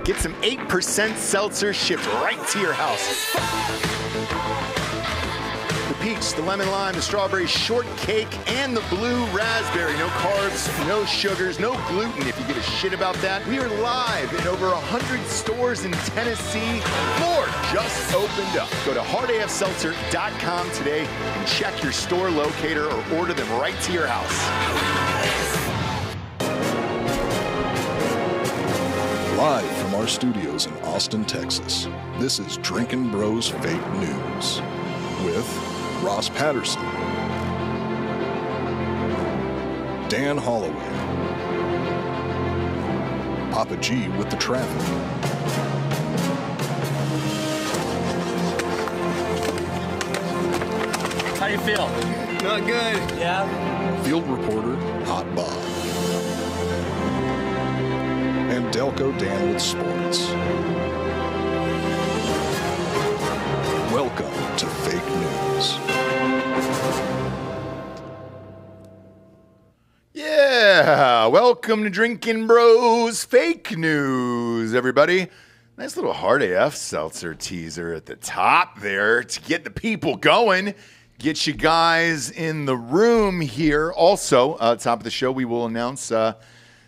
Get some 8% seltzer shipped right to your house. The peach, the lemon lime, the strawberry shortcake, and the blue raspberry. No carbs, no sugars, no gluten. If you give a shit about that, we are live in over 100 stores in Tennessee. More just opened up. Go to hardafseltzer.com today and check your store locator or order them right to your house. Live from our studios in Austin, Texas, this is Drinkin Bros Fake News with Ross Patterson, Dan Holloway, Papa G with the traffic, How you feel? Not good. Yeah? field reporter Hot Bob, and Delco Dan with sports. Welcome to Fake News. Yeah, welcome to Drinkin Bros Fake News, everybody. Nice little Hard AF seltzer teaser at the top there to get the people going, get you guys in the room here. Also, top of the show, we will announce that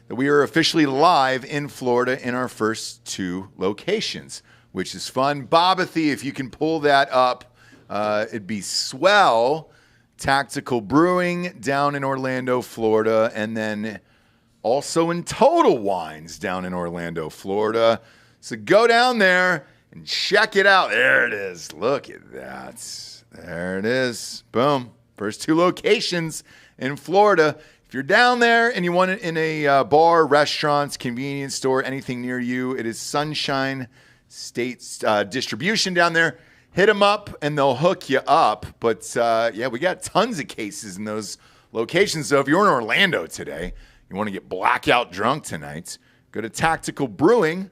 we are officially live in Florida in our first 2 locations, which is fun. Bobathy, if you can pull that up, it'd be swell. Tactical Brewing down in Orlando, Florida, and then also in Total Wines down in Orlando, Florida. So go down there and check it out. There it is. Look at that. There it is. Boom. First 2 locations in Florida. If you're down there and you want it in a bar, restaurants, convenience store, anything near you, it is Sunshine State's distribution down there. Hit them up and they'll hook you up. But yeah, we got tons of cases in those locations. So if you're in Orlando today, you want to get blackout drunk tonight, go to Tactical Brewing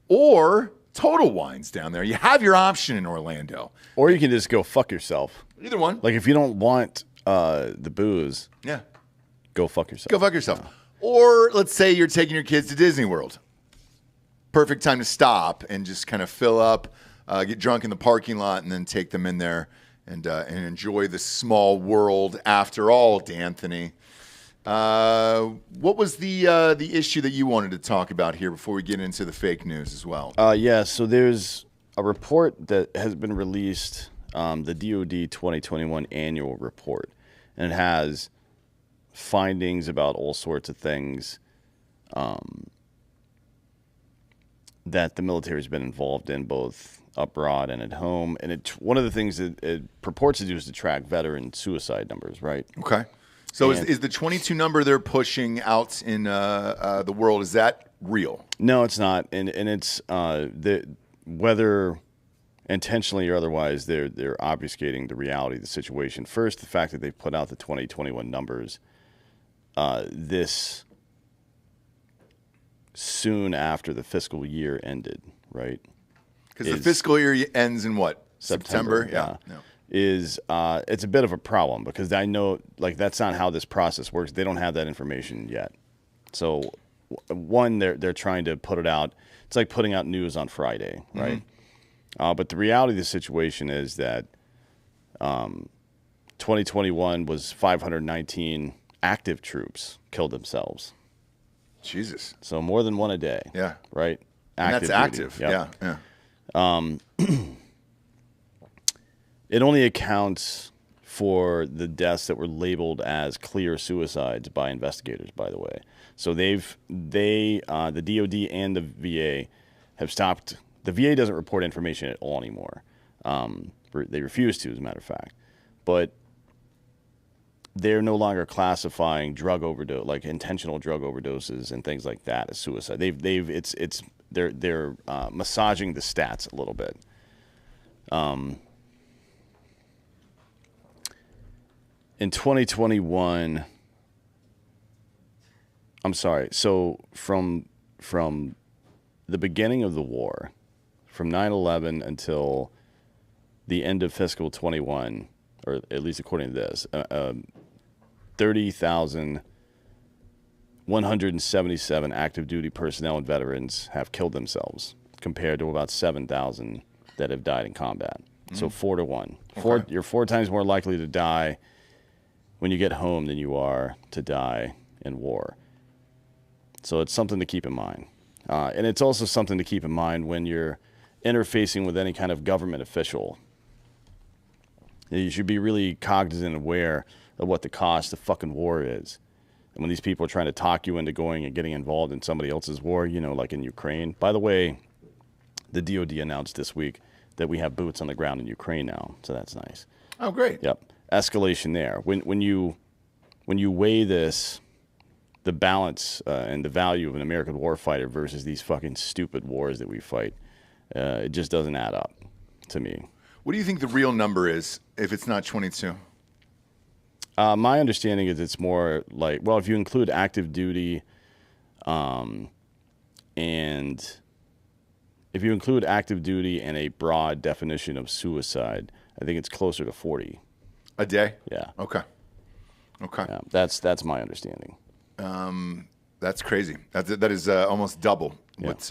or Total Wines down there. You have your option in Orlando. Or you can just go fuck yourself. Either one. Like if you don't want the booze, Yeah. go fuck yourself. Go fuck yourself. Or let's say you're taking your kids to Disney World. Perfect time to stop and just kind of fill up, get drunk in the parking lot, and then take them in there and enjoy the small world after all, D'Anthony. What was the issue that you wanted to talk about here before we get into the fake news as well? Yeah, so there's a report that has been released, the DoD 2021 annual report, and it has findings about all sorts of things that the military has been involved in, both abroad and at home. And one of the things that it purports to do is to track veteran suicide numbers, right? Okay. So is the 22 number they're pushing out in the world, is that real? No, it's not. And it's whether intentionally or otherwise, they're obfuscating the reality of the situation. First, the fact that they put out the 2021 numbers this soon after the fiscal year ended, right? Because the fiscal year ends in what? September? Yeah. It's a bit of a problem because I know, like, that's not how this process works. They don't have that information yet. So, one, they're trying to put it out. It's like putting out news on Friday, right? Mm-hmm. But the reality of the situation is that 2021 was 519 active troops killed themselves. Jesus. So more than one a day. Yeah. Right? And that's active. Yep. Yeah. It only accounts for the deaths that were labeled as clear suicides by investigators, by the way. So the DoD and the VA have stopped. The VA doesn't report information at all anymore. They refuse to, as a matter of fact. But they're no longer classifying drug overdose, like intentional drug overdoses and things like that, as suicide. They're massaging the stats a little bit. In 2021, I'm sorry. So from the beginning of the war, from 9/11 until the end of fiscal 21, or at least according to this, 30,000 177 active duty personnel and veterans have killed themselves, compared to about 7,000 that have died in combat. So 4 to 1. Okay. You're 4 times more likely to die when you get home than you are to die in war. So it's something to keep in mind. And it's also something to keep in mind when you're interfacing with any kind of government official. You should be really cognizant and aware of what the cost of fucking war is. And when these people are trying to talk you into going and getting involved in somebody else's war, like in Ukraine. By the way, the DOD announced this week that we have boots on the ground in Ukraine now, so that's nice. Oh, great. Yep, escalation there. When you weigh this, the balance and the value of an American warfighter versus these fucking stupid wars that we fight, it just doesn't add up to me. What do you think the real number is if it's not 22? My understanding is it's more like, well, if you include active duty, and if you include active duty and a broad definition of suicide, I think it's closer to 40 a day. Yeah. Okay. Yeah, that's my understanding. That's crazy. That is almost double what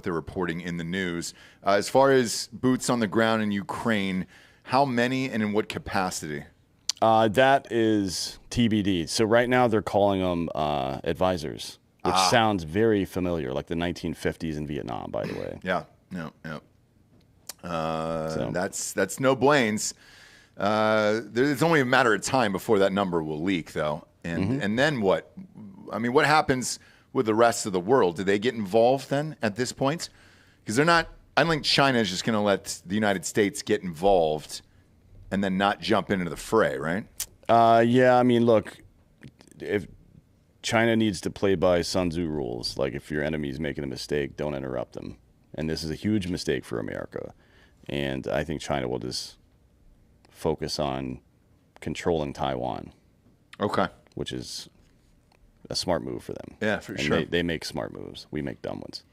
they're reporting in the news. As far as boots on the ground in Ukraine, how many and in what capacity? That is TBD. So right now they're calling them advisors, which sounds very familiar, like the 1950s in Vietnam, by the way. Yeah. That's no Blaine's. It's only a matter of time before that number will leak, though. And then what? I mean, what happens with the rest of the world? Do they get involved then at this point? Because they're not. I don't think China is just going to let the United States get involved and then not jump into the fray, right? Yeah, I mean, look, if China needs to play by Sun Tzu rules, like if your enemy's making a mistake, don't interrupt them. And this is a huge mistake for America. And I think China will just focus on controlling Taiwan. Okay. Which is a smart move for them. Yeah, for and sure. They make smart moves. We make dumb ones.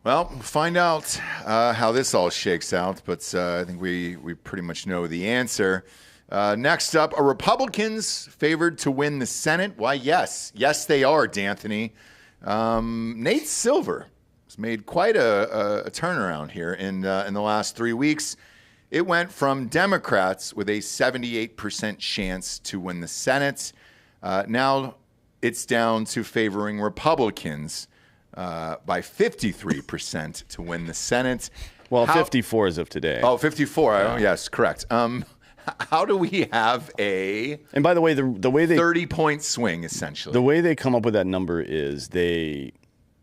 Well, we'll find out how this all shakes out, but I think we pretty much know the answer. Next up, are Republicans favored to win the Senate? Why, yes. Yes, they are, D'Anthony. Nate Silver has made quite a turnaround here in the last 3 weeks. It went from Democrats with a 78% chance to win the Senate. Now it's down to favoring Republicans by 53% to win the Senate. Well, 54 as of today. Oh, 54. Yeah. Oh, yes, correct. How do we have a and by the way, the way they 30-point swing, essentially? The way they come up with that number is they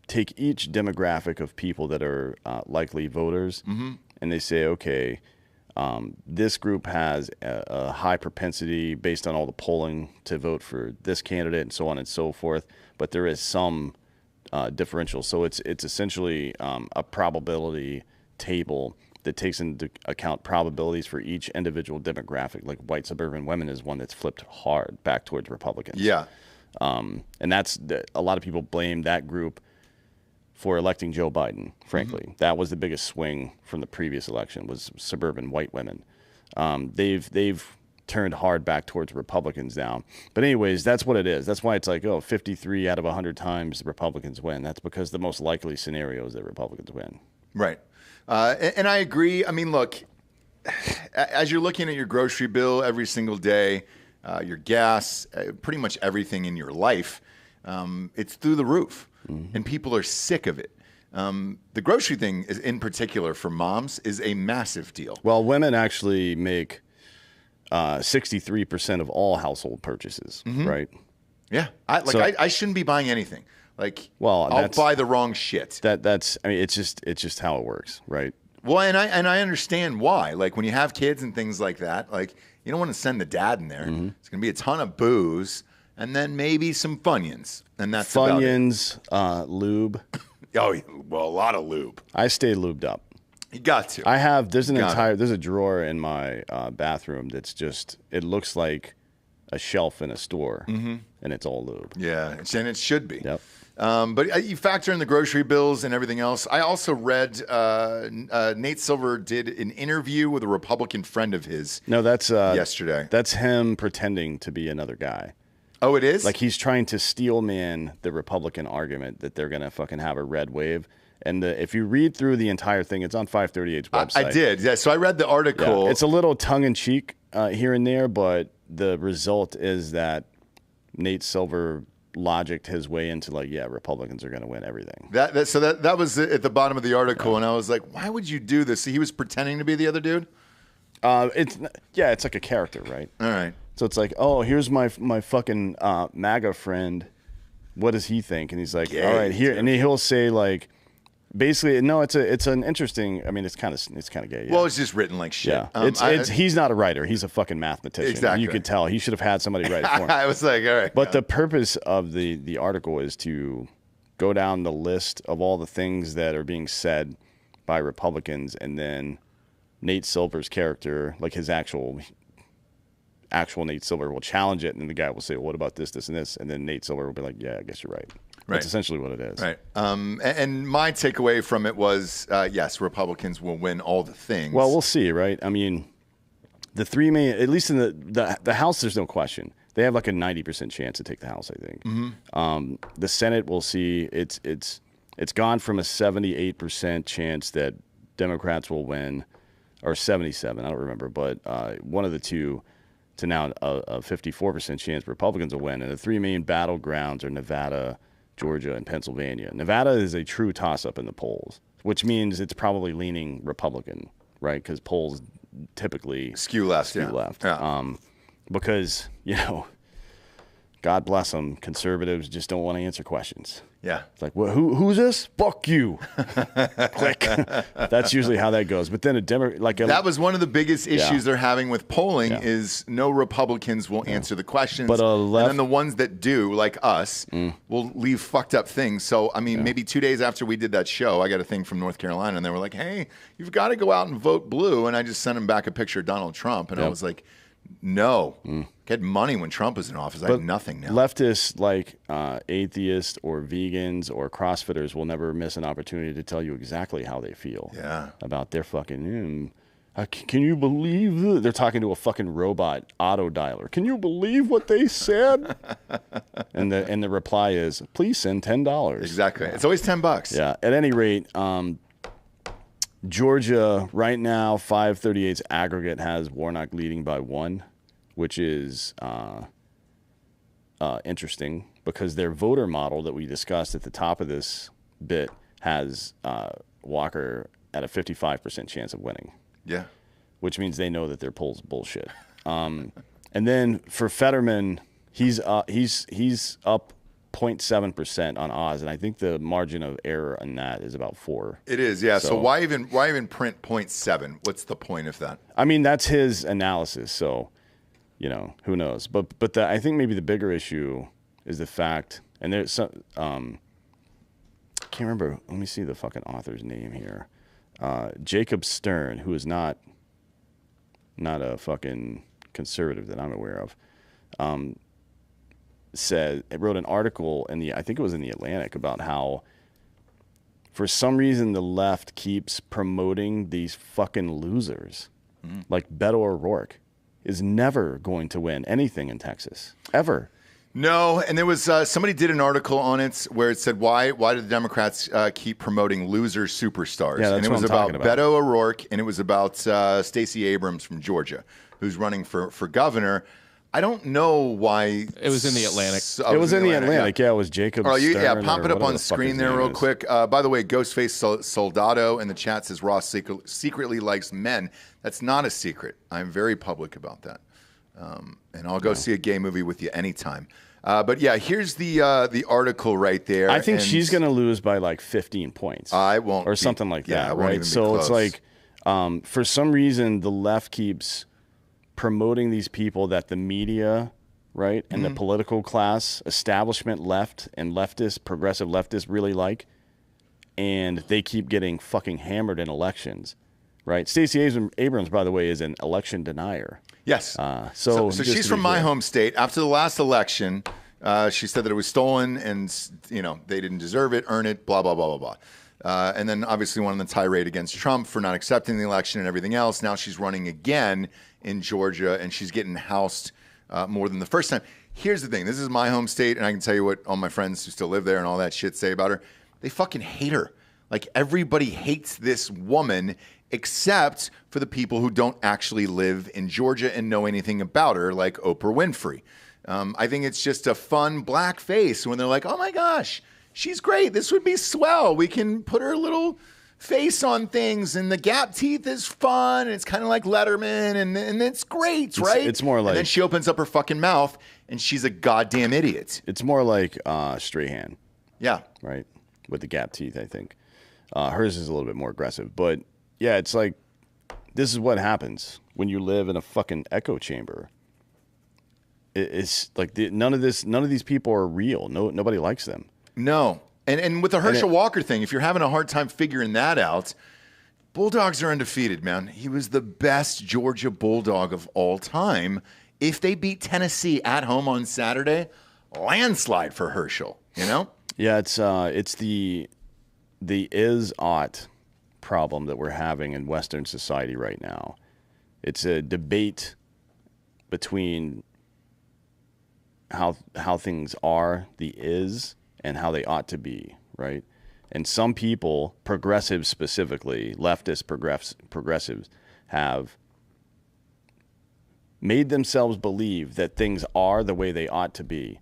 take each demographic of people that are likely voters, and they say, okay, this group has a high propensity based on all the polling to vote for this candidate and so on and so forth, but there is some differential. So it's essentially a probability table that takes into account probabilities for each individual demographic. Like white suburban women is one that's flipped hard back towards Republicans. Yeah. And that's a lot of people blame that group for electing Joe Biden, frankly. That was the biggest swing from the previous election, was suburban white women. They've turned hard back towards Republicans now. But anyways, that's what it is. That's why it's like, 53 out of 100 times the Republicans win. That's because the most likely scenario is that Republicans win. Right. And I agree. I mean, look, as you're looking at your grocery bill every single day, your gas, pretty much everything in your life, it's through the roof. And people are sick of it. The grocery thing, is, in particular for moms, is a massive deal. Well, women actually make 63% of all household purchases, right? Yeah. I shouldn't be buying anything. I'll buy the wrong shit. It's just how it works, right? Well, and I understand why. Like when you have kids and things like that, like you don't want to send the dad in there. It's going to be a ton of booze and then maybe some Funyuns, and that's Funyuns, lube. Oh, well, a lot of lube. I stay lubed up. You got to. There's a drawer in my bathroom that's just, it looks like a shelf in a store, and it's all lube. Yeah, and it should be. Yep. But you factor in the grocery bills and everything else. I also read Nate Silver did an interview with a Republican friend of his. No, that's yesterday. That's him pretending to be another guy. Oh, it is? Like he's trying to steel man the Republican argument that they're going to fucking have a red wave. And if you read through the entire thing, it's on 538's website. I did. Yeah. So I read the article. Yeah, it's a little tongue-in-cheek here and there, but the result is that Nate Silver logicked his way into like, yeah, Republicans are going to win everything. So that was at the bottom of the article, and I was like, why would you do this? So he was pretending to be the other dude? It's like a character, right? All right. So it's like, oh, here's my fucking MAGA friend. What does he think? And he's like, all right, here, and he'll say like, basically, no, it's an interesting. I mean, it's kind of gay. Yeah. Well, it's just written like shit. Yeah, he's not a writer. He's a fucking mathematician. Exactly. You could tell he should have had somebody write it for him. I was like, all right. But the purpose of the article is to go down the list of all the things that are being said by Republicans, and then Nate Silver's character, like his actual Nate Silver, will challenge it, and then the guy will say, well, "What about this, this, and this?" And then Nate Silver will be like, "Yeah, I guess you're right." That's essentially what it is. Right. And my takeaway from it was, yes, Republicans will win all the things. Well, we'll see, right? I mean, the three main, at least in the House, there's no question. They have like a 90% chance to take the House, I think. Mm-hmm. The Senate, we'll see. It's gone from a 78% chance that Democrats will win, or 77, I don't remember, but one of the two, to now a 54% chance Republicans will win. And the three main battlegrounds are Nevada, Georgia, and Pennsylvania. Nevada is a true toss-up in the polls, which means it's probably leaning Republican, right? Because polls typically skew left. Yeah. Because, God bless them, conservatives just don't want to answer questions. Yeah. It's like, well, who's this? Fuck you. Click. That's usually how that goes. But then that was one of the biggest issues they're having with polling is no Republicans will answer the questions. But and then the ones that do, like us, will leave fucked up things. So, I mean, maybe 2 days after we did that show, I got a thing from North Carolina, and they were like, hey, you've got to go out and vote blue. And I just sent them back a picture of Donald Trump. And I was like, no. Get money when Trump was in office. I have nothing now. Leftists like atheists or vegans or CrossFitters will never miss an opportunity to tell you exactly how they feel about their fucking... can you believe this? They're talking to a fucking robot auto dialer. Can you believe what they said? and the reply is, please send $10. Exactly. It's always $10. Yeah. At any rate, Georgia right now, 538's aggregate has Warnock leading by 1, which is interesting because their voter model that we discussed at the top of this bit has Walker at a 55% chance of winning. Yeah. Which means they know that their poll's bullshit. And then for Fetterman, he's up 0.7% on Oz, and I think the margin of error on that is about 4. It is, yeah. So why even print 0.7? What's the point of that? I mean, that's his analysis. So, who knows? But I think maybe the bigger issue is the fact, and there's some. I can't remember. Let me see the fucking author's name here. Jacob Stern, who is not a fucking conservative that I'm aware of. Wrote an article I think it was in the Atlantic about how for some reason the left keeps promoting these fucking losers. Like Beto O'Rourke is never going to win anything in Texas, ever. No, and there was somebody did an article on it where it said why do the Democrats keep promoting loser superstars? Yeah, that's and it was what I'm talking about. Beto O'Rourke, and it was about Stacey Abrams from Georgia, who's running for governor. I don't know why. It was in the Atlantic. It was in the Atlantic. Yeah, it was Jacob Stern. Pop it up on screen there real quick. By the way, Ghostface Soldado in the chat says Ross secretly likes men. That's not a secret. I'm very public about that. And I'll go see a gay movie with you anytime. But yeah, here's the article right there. I think she's going to lose by like 15 points. I won't. Or something like that, I won't right? even be So close. it's like, for some reason, the left keeps promoting these people that the media, right, and the political class, establishment left and leftists, progressive leftists really like, and they keep getting fucking hammered in elections, right? Stacey Abrams, by the way, is an election denier. Yes. So she's from my home state. After the last election, she said that it was stolen and, they didn't deserve it, earn it, blah, blah, blah, blah, blah. And then obviously went on the tirade against Trump for not accepting the election and everything else. Now she's running again in Georgia, and she's getting housed more than the first time. Here's the thing. This is my home state, and I can tell you what all my friends who still live there and all that shit say about her. They fucking hate her. Like, everybody hates this woman except for the people who don't actually live in Georgia and know anything about her, like Oprah Winfrey. I think it's just a fun black face when they're like, oh my gosh, she's great. This would be swell. We can put her little face on things, and the gap teeth is fun, and it's kind of like Letterman, and it's great, right? It's more like... And then she opens up her fucking mouth, and she's a goddamn idiot. It's more like Strahan. Yeah. Right? With the gap teeth, I think. Hers is a little bit more aggressive. But, yeah, it's like, this is what happens when you live in a fucking echo chamber. It's like none of these people are real. Nobody likes them. No. And with the Herschel Walker thing, if you're having a hard time figuring that out, Bulldogs are undefeated, man. He was the best Georgia Bulldog of all time. If they beat Tennessee at home on Saturday, landslide for Herschel, you know? Yeah, it's the is-ought problem that we're having in Western society right now. It's a debate between how things are, the is, and how they ought to be, right? And some people, progressives specifically, leftist progressives, have made themselves believe that things are the way they ought to be,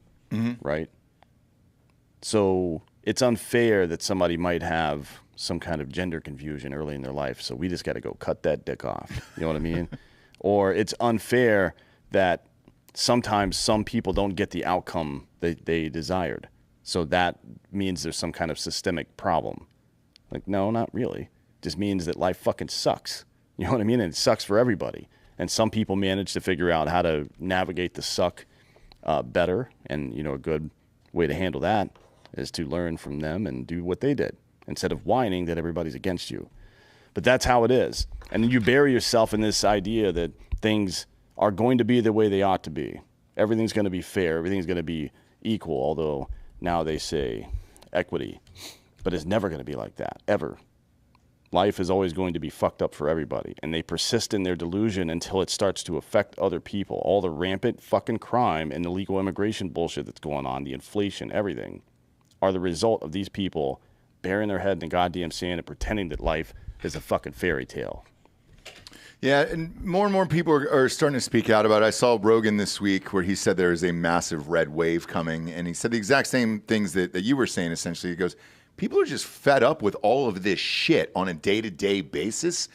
right? So it's unfair that somebody might have some kind of gender confusion early in their life, so we just got to go cut that dick off. You know what I mean? Or it's unfair that sometimes some people don't get the outcome they desired. So that means there's some kind of systemic problem. Like, no, not really. It just means that life fucking sucks. You know what I mean? And it sucks for everybody. And some people manage to figure out how to navigate the suck better. And, you know, a good way to handle that is to learn from them and do what they did instead of whining that everybody's against you. But that's how it is. And then you bury yourself in this idea that things are going to be the way they ought to be. Everything's going to be fair. Everything's going to be equal, although now they say equity. But it's never going to be like that, ever. Life is always going to be fucked up for everybody. And they persist in their delusion until it starts to affect other people. All the rampant fucking crime and illegal immigration bullshit that's going on, the inflation, everything, are the result of these people burying their head in the goddamn sand and pretending that life is a fucking fairy tale. Yeah, and more people are starting to speak out about it. I saw Rogan this week where he said there is a massive red wave coming, and he said the exact same things that you were saying, essentially. He goes, people are just fed up with all of this shit on a day-to-day basis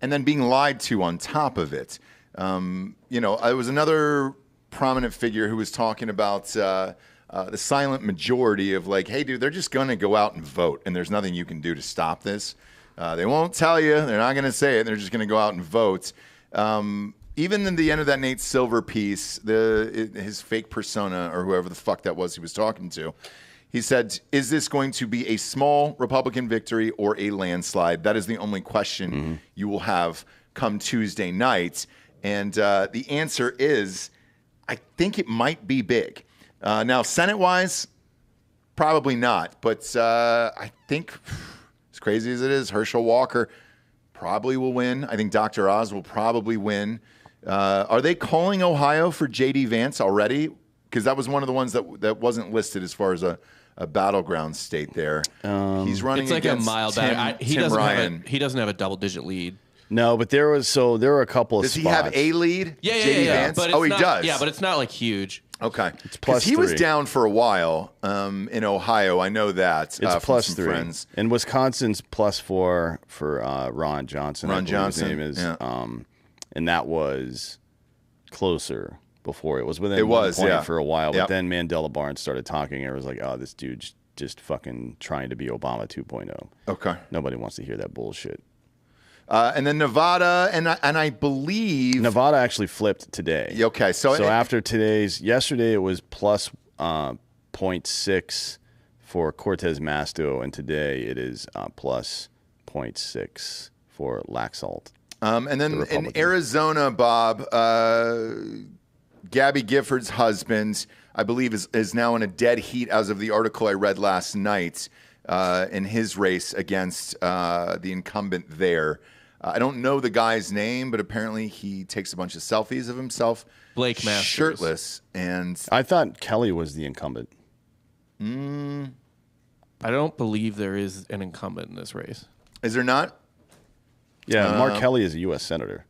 and then being lied to on top of it. You know, I was another prominent figure who was talking about the silent majority of like, hey, dude, they're just going to go out and vote, and there's nothing you can do to stop this. They won't tell you. They're not going to say it. They're just going to go out and vote. Even in the end of that Nate Silver piece, his fake persona or whoever the fuck that was he was talking to, he said, is this going to be a small Republican victory or a landslide? That is the only question you will have come Tuesday night. And the answer is, I think it might be big. Now, Senate-wise, probably not. But I think... crazy as it is, Herschel Walker probably will win. I think Dr. Oz will probably win. Are they calling Ohio for J.D. Vance already? Because that was one of the ones that wasn't listed as far as a battleground state there. He's running it's like against a mile back. He doesn't have a double-digit lead. No, but there were a couple of spots. Does he have a lead? Yeah. J.D. Vance? But he does. Yeah, but it's not like huge. Okay. It's plus he was 3. down for a while in Ohio. I know that. It's plus 3. Friends. And Wisconsin's plus 4 for Ron Johnson. Ron Johnson. His name is. Yeah. And that was closer before. It was within 1 point for a while. But then Mandela Barnes started talking, and it was like, oh, this dude's just fucking trying to be Obama 2.0. Okay. Nobody wants to hear that bullshit. And then Nevada, and I believe... Nevada actually flipped today. Okay, so after yesterday it was plus 0.6 for Cortez Masto, and today it is plus 0.6 for Laxalt. And then in Arizona, Bob, Gabby Gifford's husband, I believe, is now in a dead heat as of the article I read last night in his race against the incumbent there. I don't know the guy's name, but apparently he takes a bunch of selfies of himself, Blake Masters, shirtless. And I thought Kelly was the incumbent. I don't believe there is an incumbent in this race. Is there not? Yeah, Mark Kelly is a U.S. senator.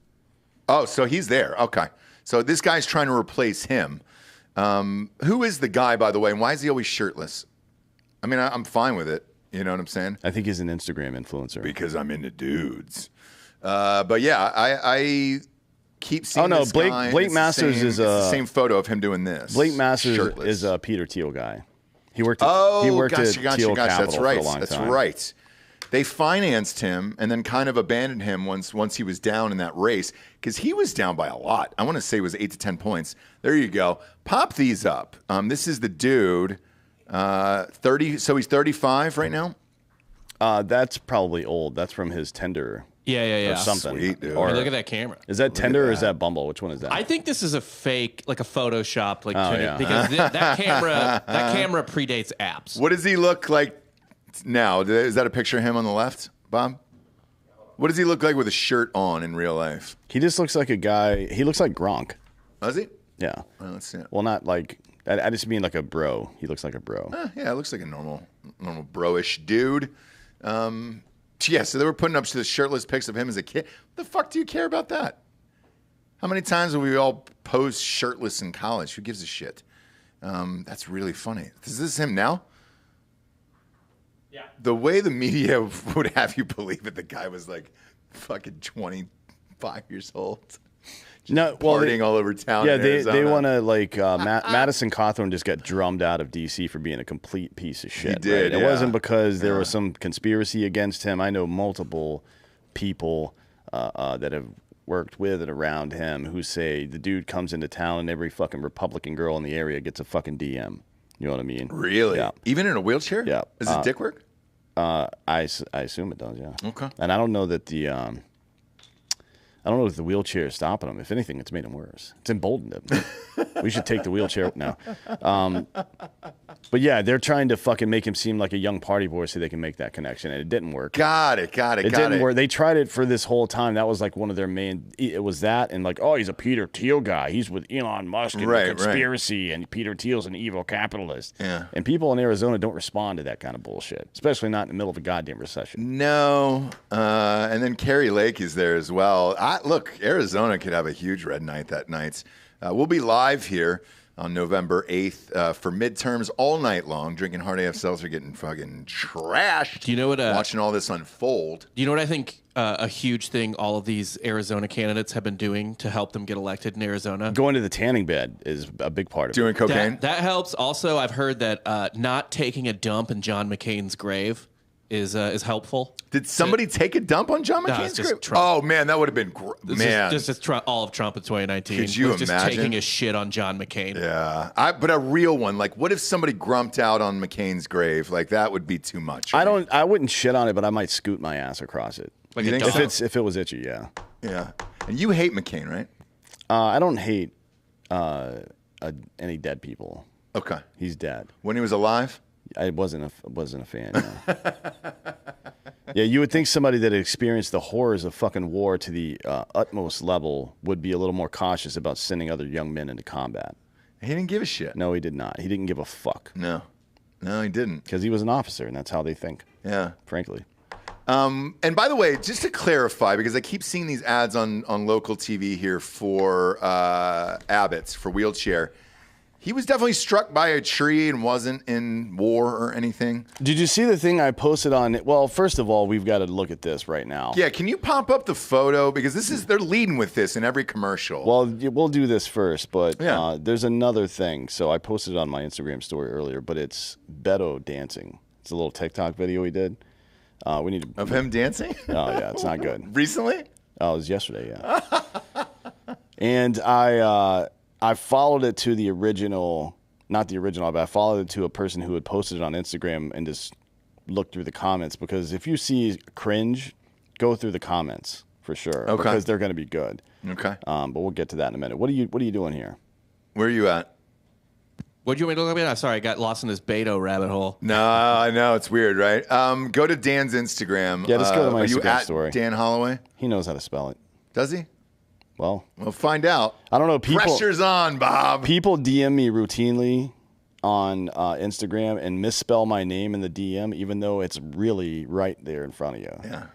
Oh, so he's there. Okay. So this guy's trying to replace him. Who is the guy, by the way, and why is he always shirtless? I mean, I'm fine with it. You know what I'm saying? I think he's an Instagram influencer. Because I'm into dudes. But yeah, I keep seeing this guy. Blake Masters is the same photo of him doing this. Blake Masters shirtless. is a Peter Thiel guy. He worked at, gotcha. Thiel Capital That's right. for a long time. That's right. They financed him and then kind of abandoned him once he was down in that race because he was down by a lot. I want to say it was 8 to 10 points. There you go. Pop these up. This is the dude. 30. So he's 35 right now. That's probably old. That's from his Tinder. Yeah. Or something. Sweet, dude. Or look at that camera. Is that Tinder or is that Bumble? Which one is that? I think this is a fake, like a Photoshop, yeah. because that camera predates apps. What does he look like now? Is that a picture of him on the left, Bob? What does he look like with a shirt on in real life? He just looks like a guy. He looks like Gronk. Does he? Yeah. Well, let's see it. Well, not like. I just mean like a bro. He looks like a bro. Yeah, it looks like a normal bro-ish dude. Yeah, so they were putting up the shirtless pics of him as a kid. What the fuck do you care about that? How many times have we all posed shirtless in college? Who gives a shit? That's really funny. Is this him now? Yeah. The way the media would have you believe that the guy was like fucking 25 years old. No, Partying all over town. Yeah, in they Arizona. want to like Madison Cawthorn just got drummed out of D.C. for being a complete piece of shit. He did, right? It yeah. wasn't because there was some conspiracy against him. I know multiple people that have worked with and around him who say the dude comes into town and every fucking Republican girl in the area gets a fucking DM. You know what I mean? Really? Yeah. Even in a wheelchair? Yeah. Does his dick work? I assume it does. Yeah. Okay. And I don't know that I don't know if the wheelchair is stopping him. If anything, it's made him worse. It's emboldened him. We should take the wheelchair now. But yeah, they're trying to fucking make him seem like a young party boy so they can make that connection, and it didn't work. Got it. It didn't work. They tried it for this whole time. That was like one of their main. It was that, and like, oh, he's a Peter Thiel guy. He's with Elon Musk and Right, the conspiracy, and Peter Thiel's an evil capitalist. Yeah. And people in Arizona don't respond to that kind of bullshit, especially not in the middle of a goddamn recession. No. And then Carrie Lake is there as well. Look, Arizona could have a huge red night that night. We'll be live here on November 8th for midterms all night long. Drinking hard AF seltzer, getting fucking trashed. Do you know what? Watching all this unfold. Do you know what I think a huge thing all of these Arizona candidates have been doing to help them get elected in Arizona? Going to the tanning bed is a big part of Doing it. cocaine? That helps. Also, I've heard that not taking a dump in John McCain's grave is helpful. Did somebody take a dump on John No, McCain's it's just grave? Trump. Oh, man, that would have been man. This is all of Trump in 2019. Could you just imagine? taking a shit on John McCain? Yeah. But a real one. Like, what if somebody grumped out on McCain's grave? Like, that would be too much. Right? I wouldn't shit on it, but I might scoot my ass across it. Like You a think dump? so? If it was itchy, yeah. Yeah. And you hate McCain, right? I don't hate any dead people. Okay. He's dead. When he was alive? I wasn't a fan. No. Yeah, you would think somebody that had experienced the horrors of fucking war to the utmost level would be a little more cautious about sending other young men into combat. He didn't give a shit. No, he did not. He didn't give a fuck No, he didn't. because he was an officer, and that's how they think. Yeah. Frankly. And by the way, just to clarify, because I keep seeing these ads on local TV here for Abbott's for wheelchair. He was definitely struck by a tree and wasn't in war or anything. Did you see the thing I posted on? Well, first of all, we've got to look at this right now. Yeah, can you pop up the photo? Because they're leading with this in every commercial. Well, we'll do this first, but Yeah. there's another thing. So I posted it on my Instagram story earlier, but it's Beto dancing. It's a little TikTok video he did. We need to. Of him dancing? Oh yeah, it's not good. Recently? Oh, it was yesterday, yeah. And I followed it to the original, not the original, but I followed it to a person who had posted it on Instagram and just looked through the comments, because if you see cringe, go through the comments for sure, Okay. because they're going to be good. Okay. But we'll get to that in a minute. What are you doing here? Where are you at? What do you want me to look up? I'm sorry, I got lost in this Beto rabbit hole. No, I know it's weird, right? Go to Dan's Instagram. Yeah, just go to my Are you Instagram at story. Dan Holloway? He knows how to spell it. Does he? Well, We'll find out. I don't know. Pressure's on, Bob. People DM me routinely on Instagram and misspell my name in the DM, even though it's really right there in front of you. Yeah.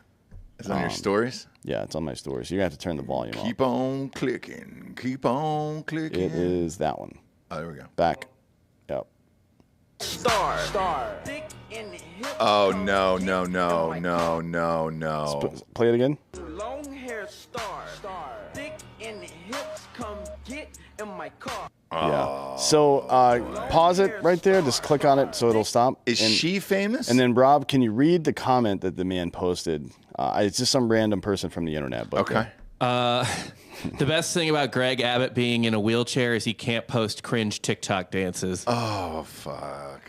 Is it on your stories? Yeah, it's on my stories. You're going to have to turn the volume Keep on clicking. Keep on up. clicking. It is that one. Oh, there we go. Back. Yep. Star. Dick in the hip. Oh, no. Play it again. Long hair star. Dick in the hips. Come get in my car. Yeah. So pause it right there. Just click on it so it'll stop. Is she famous? And then, Rob, can you read the comment that the man posted? It's just some random person from the internet. But Okay. The best thing about Greg Abbott being in a wheelchair is he can't post cringe TikTok dances. Oh, fuck.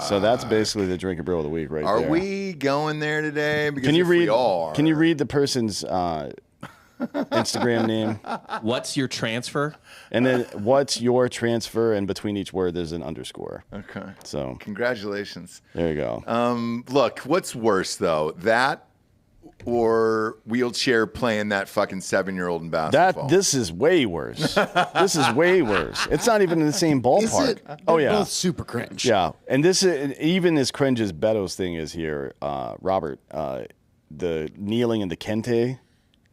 So that's basically the Drinkin' Bro of the week right Are there. we going there today? Because Can you if read? we are, Can you read the person's Instagram name? What's your transfer? And then what's your transfer? And between each word, there's an underscore. Okay. So Congratulations. there you go. Look, what's worse, though? That or wheelchair playing that fucking 7-year-old in basketball? This is way worse. This is way worse. It's not even in the same ballpark. Oh They're yeah, both super cringe. yeah. And this is even as cringe as Beto's thing is here. Robert, the kneeling in the kente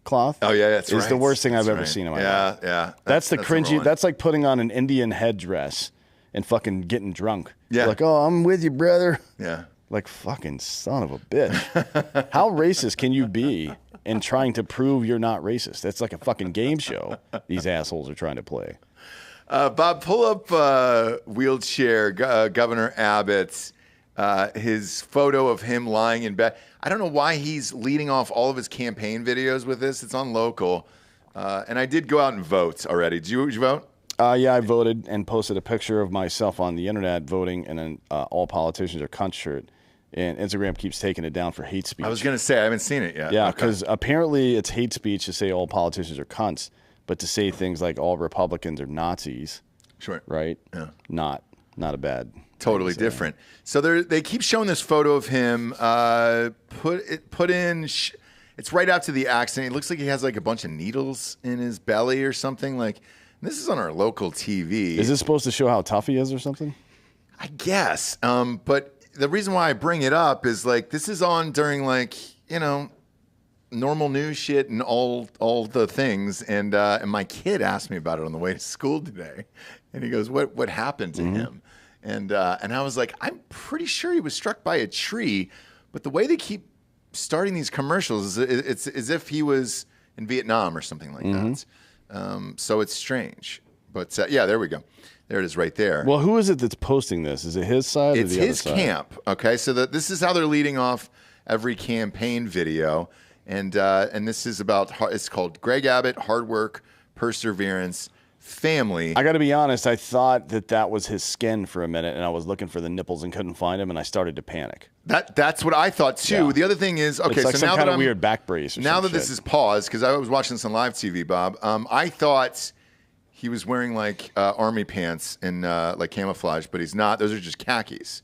cloth. Oh, yeah, that's right. Is the worst thing That's I've ever right. seen in my life. Yeah. That's the a cringy. one. That's like putting on an Indian headdress and fucking getting drunk. Yeah. Like, oh, I'm with you, brother. Yeah. Like, fucking son of a bitch. How racist can you be in trying to prove you're not racist? That's like a fucking game show these assholes are trying to play. Bob, pull up wheelchair Governor Abbott's his photo of him lying in bed. I don't know why he's leading off all of his campaign videos with this. It's on local. And I did go out and vote already. Did you vote? Yeah, I voted and posted a picture of myself on the internet voting in an all politicians are cunt shirt. And Instagram keeps taking it down for hate speech. I was going to say, I haven't seen it yet. Yeah, Okay. because apparently it's hate speech to say all politicians are cunts, but to say things like all Republicans are Nazis, Sure. right? Yeah. Not a bad. Totally thing to say. different. So they keep showing this photo of him. Put in. It's right after the accident. It looks like he has like a bunch of needles in his belly or something. Like this is on our local TV. Is this supposed to show how tough he is or something? I guess. But the reason why I bring it up is like this is on during like normal news shit and all the things. And my kid asked me about it on the way to school today, and he goes, "What happened to him?" And I was like, I'm pretty sure he was struck by a tree, but the way they keep starting these commercials, it's as if he was in Vietnam or something like that. So it's strange. But yeah, there we go. There it is right there. Well, who is it that's posting this? Is it his side or It's the other his side? camp. Okay, so this is how they're leading off every campaign video, and this is about. It's called Greg Abbott: Hard Work, Perseverance, Family. I got to be honest. I thought that was his skin for a minute, and I was looking for the nipples and couldn't find them, and I started to panic. That's what I thought too. Yeah. The other thing is, okay, It's like so some now kind that of weird back brace. Or now some that this shit. is paused, because I was watching this on live TV, Bob. I thought he was wearing like army pants and like camouflage, but he's not. Those are just khakis.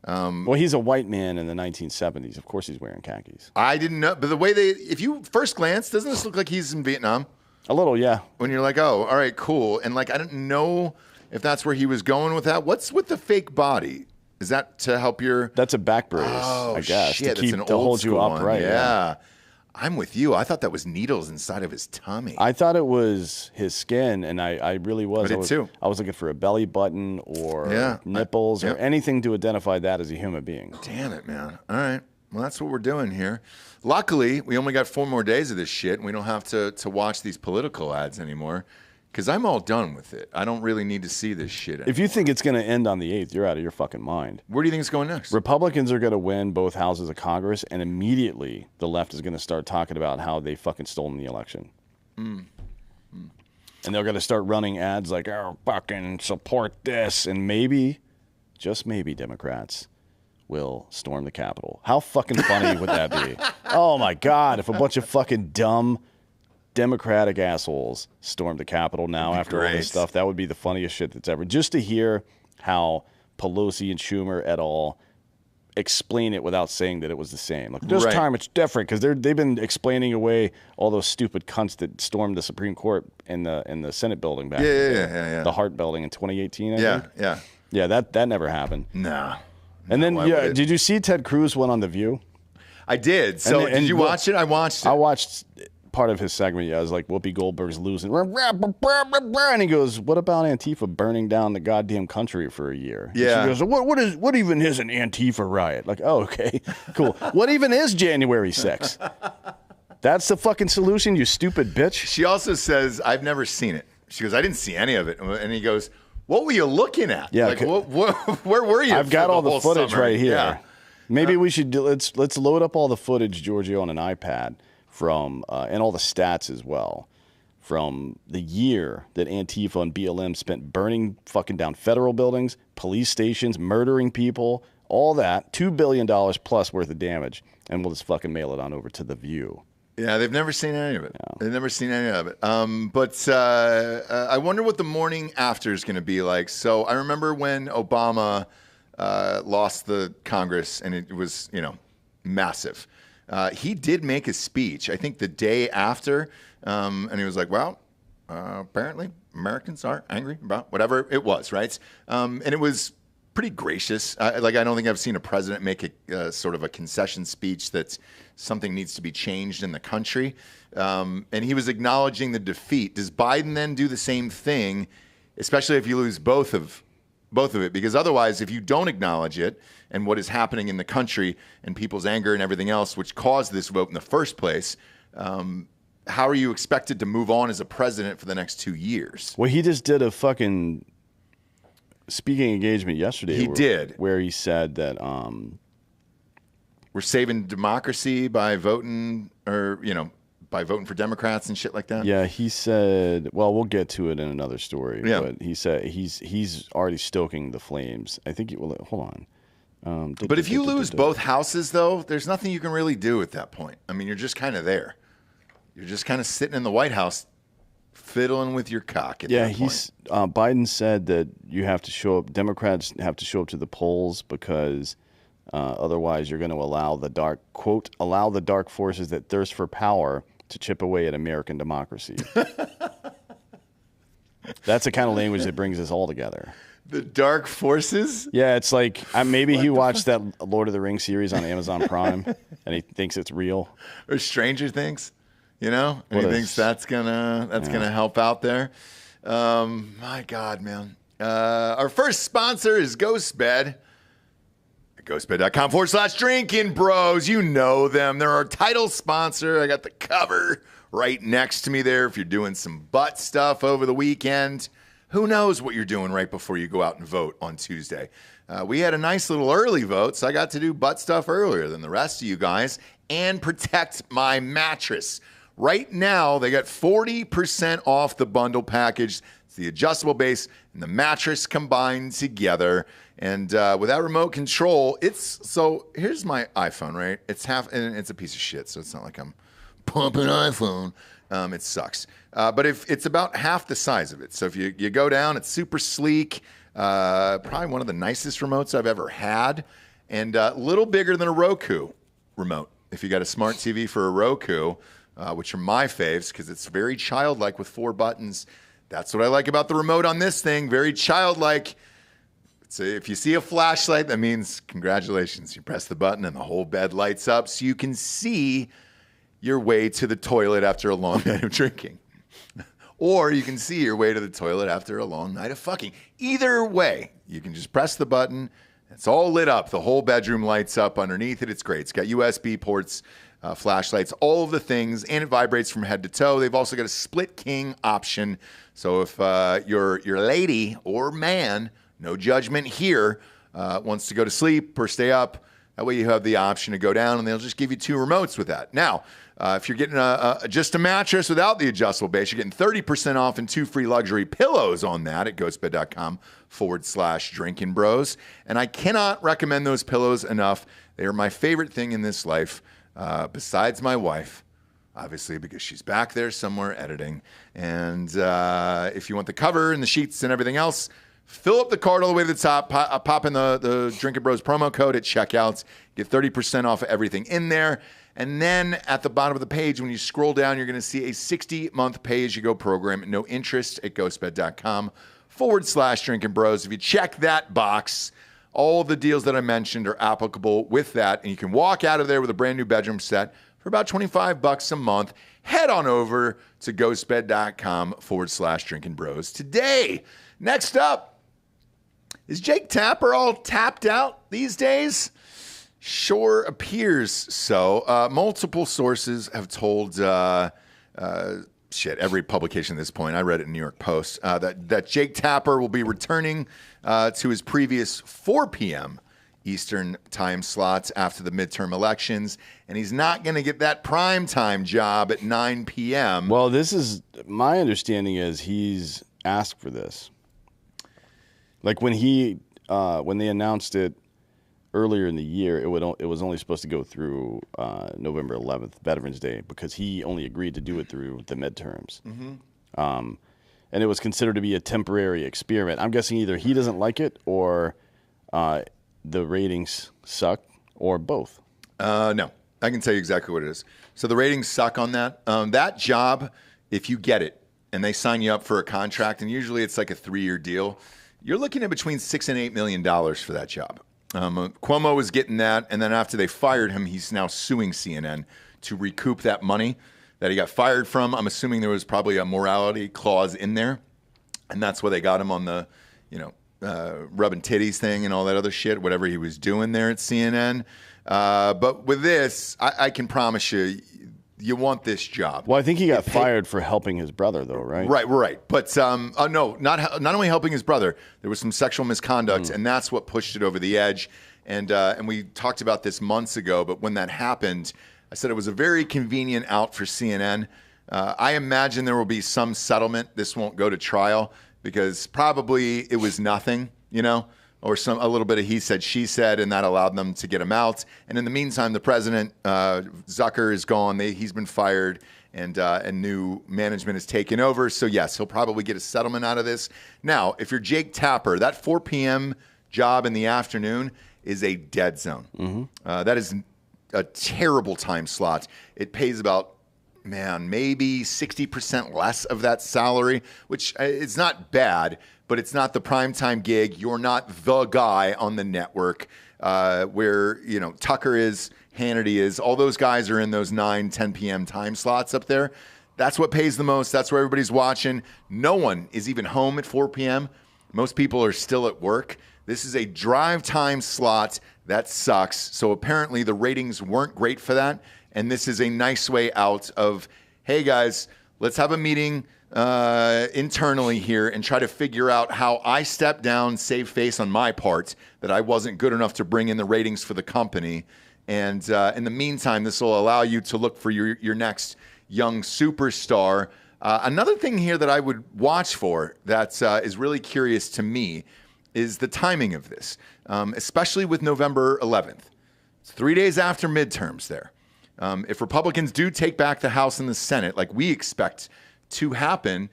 Well, he's a white man in the 1970s. Of course, he's wearing khakis. I didn't know, but the way if you first glance, doesn't this look like he's in Vietnam? A little, yeah. When you're like, oh, all right, cool, and like I didn't know if that's where he was going with that. What's with the fake body? Is that to help your? That's a back brace, Oh, I guess, shit, to keep that's an to old hold you school one. upright. Yeah. I'm with you. I thought that was needles inside of his tummy. I thought it was his skin, and I really was. I did too. I was looking for a belly button or Yeah. nipples or Yeah. anything to identify that as a human being. Damn it, man. All right. Well, that's what we're doing here. Luckily, we only got 4 more days of this shit, and we don't have to watch these political ads anymore because I'm all done with it. I don't really need to see this shit anymore. If you think it's going to end on the 8th, you're out of your fucking mind. Where do you think it's going next? Republicans are going to win both houses of Congress, and immediately the left is going to start talking about how they fucking stolen the election. And they're going to start running ads like, oh, fucking support this. And maybe, just maybe, Democrats will storm the Capitol. How fucking funny would that be? Oh, my God. If a bunch of fucking dumb Democratic assholes stormed the Capitol now after all great. this stuff. That would be the funniest shit that's ever. Just to hear how Pelosi and Schumer et al. Explain it without saying that it was the same. Like this Right. time it's different because they've been explaining away all those stupid cunts that stormed the Supreme Court in the Senate building back. Yeah. The Hart building in 2018. I Yeah, think. yeah. Yeah, that never happened. Nah. And then why would it? did you see Ted Cruz went on The View? I did. So And- did and you what- watch it? I watched it. I watched part of his segment. Yeah, I was like, Whoopi Goldberg's losing. And he goes, what about Antifa burning down the goddamn country for a year? And Yeah. she goes, what even is an Antifa riot? Like, oh, okay, cool. What even is January 6th? That's the fucking solution, you stupid bitch. She also says, I've never seen it. She goes, I didn't see any of it. And he goes, what were you looking at? Yeah, Like, okay. where were you? I've got for all the whole footage summer? right here. Yeah. Maybe we should let's load up all the footage, Giorgio, on an iPad from and all the stats as well from the year that Antifa and BLM spent burning fucking down federal buildings, police stations, murdering people, all that, $2 billion plus worth of damage, and we'll just fucking mail it on over to The View. Yeah, they've never seen any of it. They've never seen any of it. But I wonder what the morning after is going to be like. So I remember when Obama lost the Congress, and it was, massive. He did make a speech, I think the day after, and he was like, well, apparently Americans are angry about whatever it was, right? And it was pretty gracious. I don't think I've seen a president make a sort of a concession speech that something needs to be changed in the country. And he was acknowledging the defeat. Does Biden then do the same thing, especially if you lose both of it? Because otherwise, if you don't acknowledge it and what is happening in the country and people's anger and everything else, which caused this vote in the first place, how are you expected to move on as a president for the next 2 years? Well, he just did a fucking speaking engagement yesterday. He did. Where he said that We're saving democracy by voting by voting for Democrats and shit like that. yeah, he said, well, we'll get to it in another story. Yeah. But he said he's already stoking the flames. I think, hold on. But if you lose both houses, though, there's nothing you can really do at that point. I mean, you're just kind of there. You're just kind of sitting in the White House fiddling with your cock at that point. Biden said that you have to show up, Democrats have to show up to the polls because otherwise you're going to allow the dark forces that thirst for power to chip away at American democracy. That's the kind of language that brings us all together. The dark forces? Yeah, it's like maybe he watched that Lord of the Rings series on Amazon Prime and he thinks it's real. Or Stranger Things, and he What thinks that's gonna help out there. My God, man. Our first sponsor is GhostBed. GhostBed.com/Drinkin Bros. You know them. They're our title sponsor. I got the cover right next to me there. If you're doing some butt stuff over the weekend, who knows what you're doing right before you go out and vote on Tuesday. We had a nice little early vote, so I got to do butt stuff earlier than the rest of you guys and protect my mattress. Right now, they got 40% off the bundle package. It's the adjustable base and the mattress combined together. And without remote control, so here's my iPhone, right? And it's a piece of shit, so it's not like I'm pumping iPhone. It sucks. But if it's about half the size of it. So if you go down, it's super sleek. Probably one of the nicest remotes I've ever had. And a little bigger than a Roku remote. If you got a smart TV for a Roku, which are my faves because it's very childlike with 4 buttons. That's what I like about the remote on this thing. Very childlike. So if you see a flashlight, that means congratulations. You press the button and the whole bed lights up so you can see your way to the toilet after a long night of drinking. Or you can see your way to the toilet after a long night of fucking. Either way, you can just press the button. It's all lit up. The whole bedroom lights up underneath it. It's great. It's got USB ports, flashlights, all of the things, and it vibrates from head to toe. They've also got a split king option. So if your lady or man, no judgment here, wants to go to sleep or stay up, that way you have the option to go down, and they'll just give you 2 remotes with that. Now, if you're getting just a mattress without the adjustable base, you're getting 30% off and 2 free luxury pillows on that at ghostbed.com/Drinkin Bros. And I cannot recommend those pillows enough. They are my favorite thing in this life. Besides my wife, obviously, because she's back there somewhere editing. And if you want the cover and the sheets and everything else, fill up the cart all the way to the top. Pop in the Drinkin Bros promo code at checkouts. Get 30% off of everything in there. And then at the bottom of the page, when you scroll down, you're going to see a 60-month pay-as-you-go program, no interest at ghostbed.com/Drinkin Bros. If you check that box, all the deals that I mentioned are applicable with that. And you can walk out of there with a brand new bedroom set for about $25 a month. Head on over to ghostbed.com/Drinkin Bros today. Next up, is Jake Tapper all tapped out these days? Sure appears so. Multiple sources have told every publication at this point. I read it in New York Post that Jake Tapper will be returning to his previous 4 p.m. Eastern time slots after the midterm elections, and he's not going to get that prime time job at 9 p.m. Well, this is my understanding is he's asked for this. Like when they announced it earlier in the year, it was only supposed to go through November 11th, Veterans Day, because he only agreed to do it through the midterms. And it was considered to be a temporary experiment. I'm guessing either he doesn't like it or the ratings suck or both. No, I can tell you exactly what it is. So the ratings suck on that. That job, if you get it and they sign you up for a contract, and usually it's like a 3-year deal, you're looking at between $6 and $8 million for that job. Cuomo was getting that, and then after they fired him, he's now suing CNN to recoup that money that he got fired from. I'm assuming there was probably a morality clause in there, and that's why they got him on the, rubbing titties thing and all that other shit, whatever he was doing there at CNN. But with this, I can promise you, you want this job. Well, I think he got fired for helping his brother, though, right? Right. But no, not only helping his brother. There was some sexual misconduct, and that's what pushed it over the edge. And we talked about this months ago. But when that happened, I said it was a very convenient out for CNN. I imagine there will be some settlement. This won't go to trial because probably it was nothing, or a little bit of he said, she said, and that allowed them to get him out. And in the meantime, the president, Zucker, is gone. He's been fired, and new management has taken over. So, yes, he'll probably get a settlement out of this. Now, if you're Jake Tapper, that 4 p.m. job in the afternoon is a dead zone. That is a terrible time slot. It pays about, maybe 60% less of that salary, which it's not bad, but it's not the primetime gig. You're not the guy on the network where, Tucker is, Hannity is. All those guys are in those 9, 10 p.m. time slots up there. That's what pays the most. That's where everybody's watching. No one is even home at 4 p.m. Most people are still at work. This is a drive time slot. That sucks. So apparently the ratings weren't great for that. And this is a nice way out of, hey, guys, let's have a meeting internally here and try to figure out how I step down, save face on my part, that I wasn't good enough to bring in the ratings for the company. And in the meantime, this will allow you to look for your next young superstar. Another thing here that I would watch for that is really curious to me is the timing of this, especially with November 11th. It's 3 days after midterms there. If Republicans do take back the House and the Senate, like we expect to happen,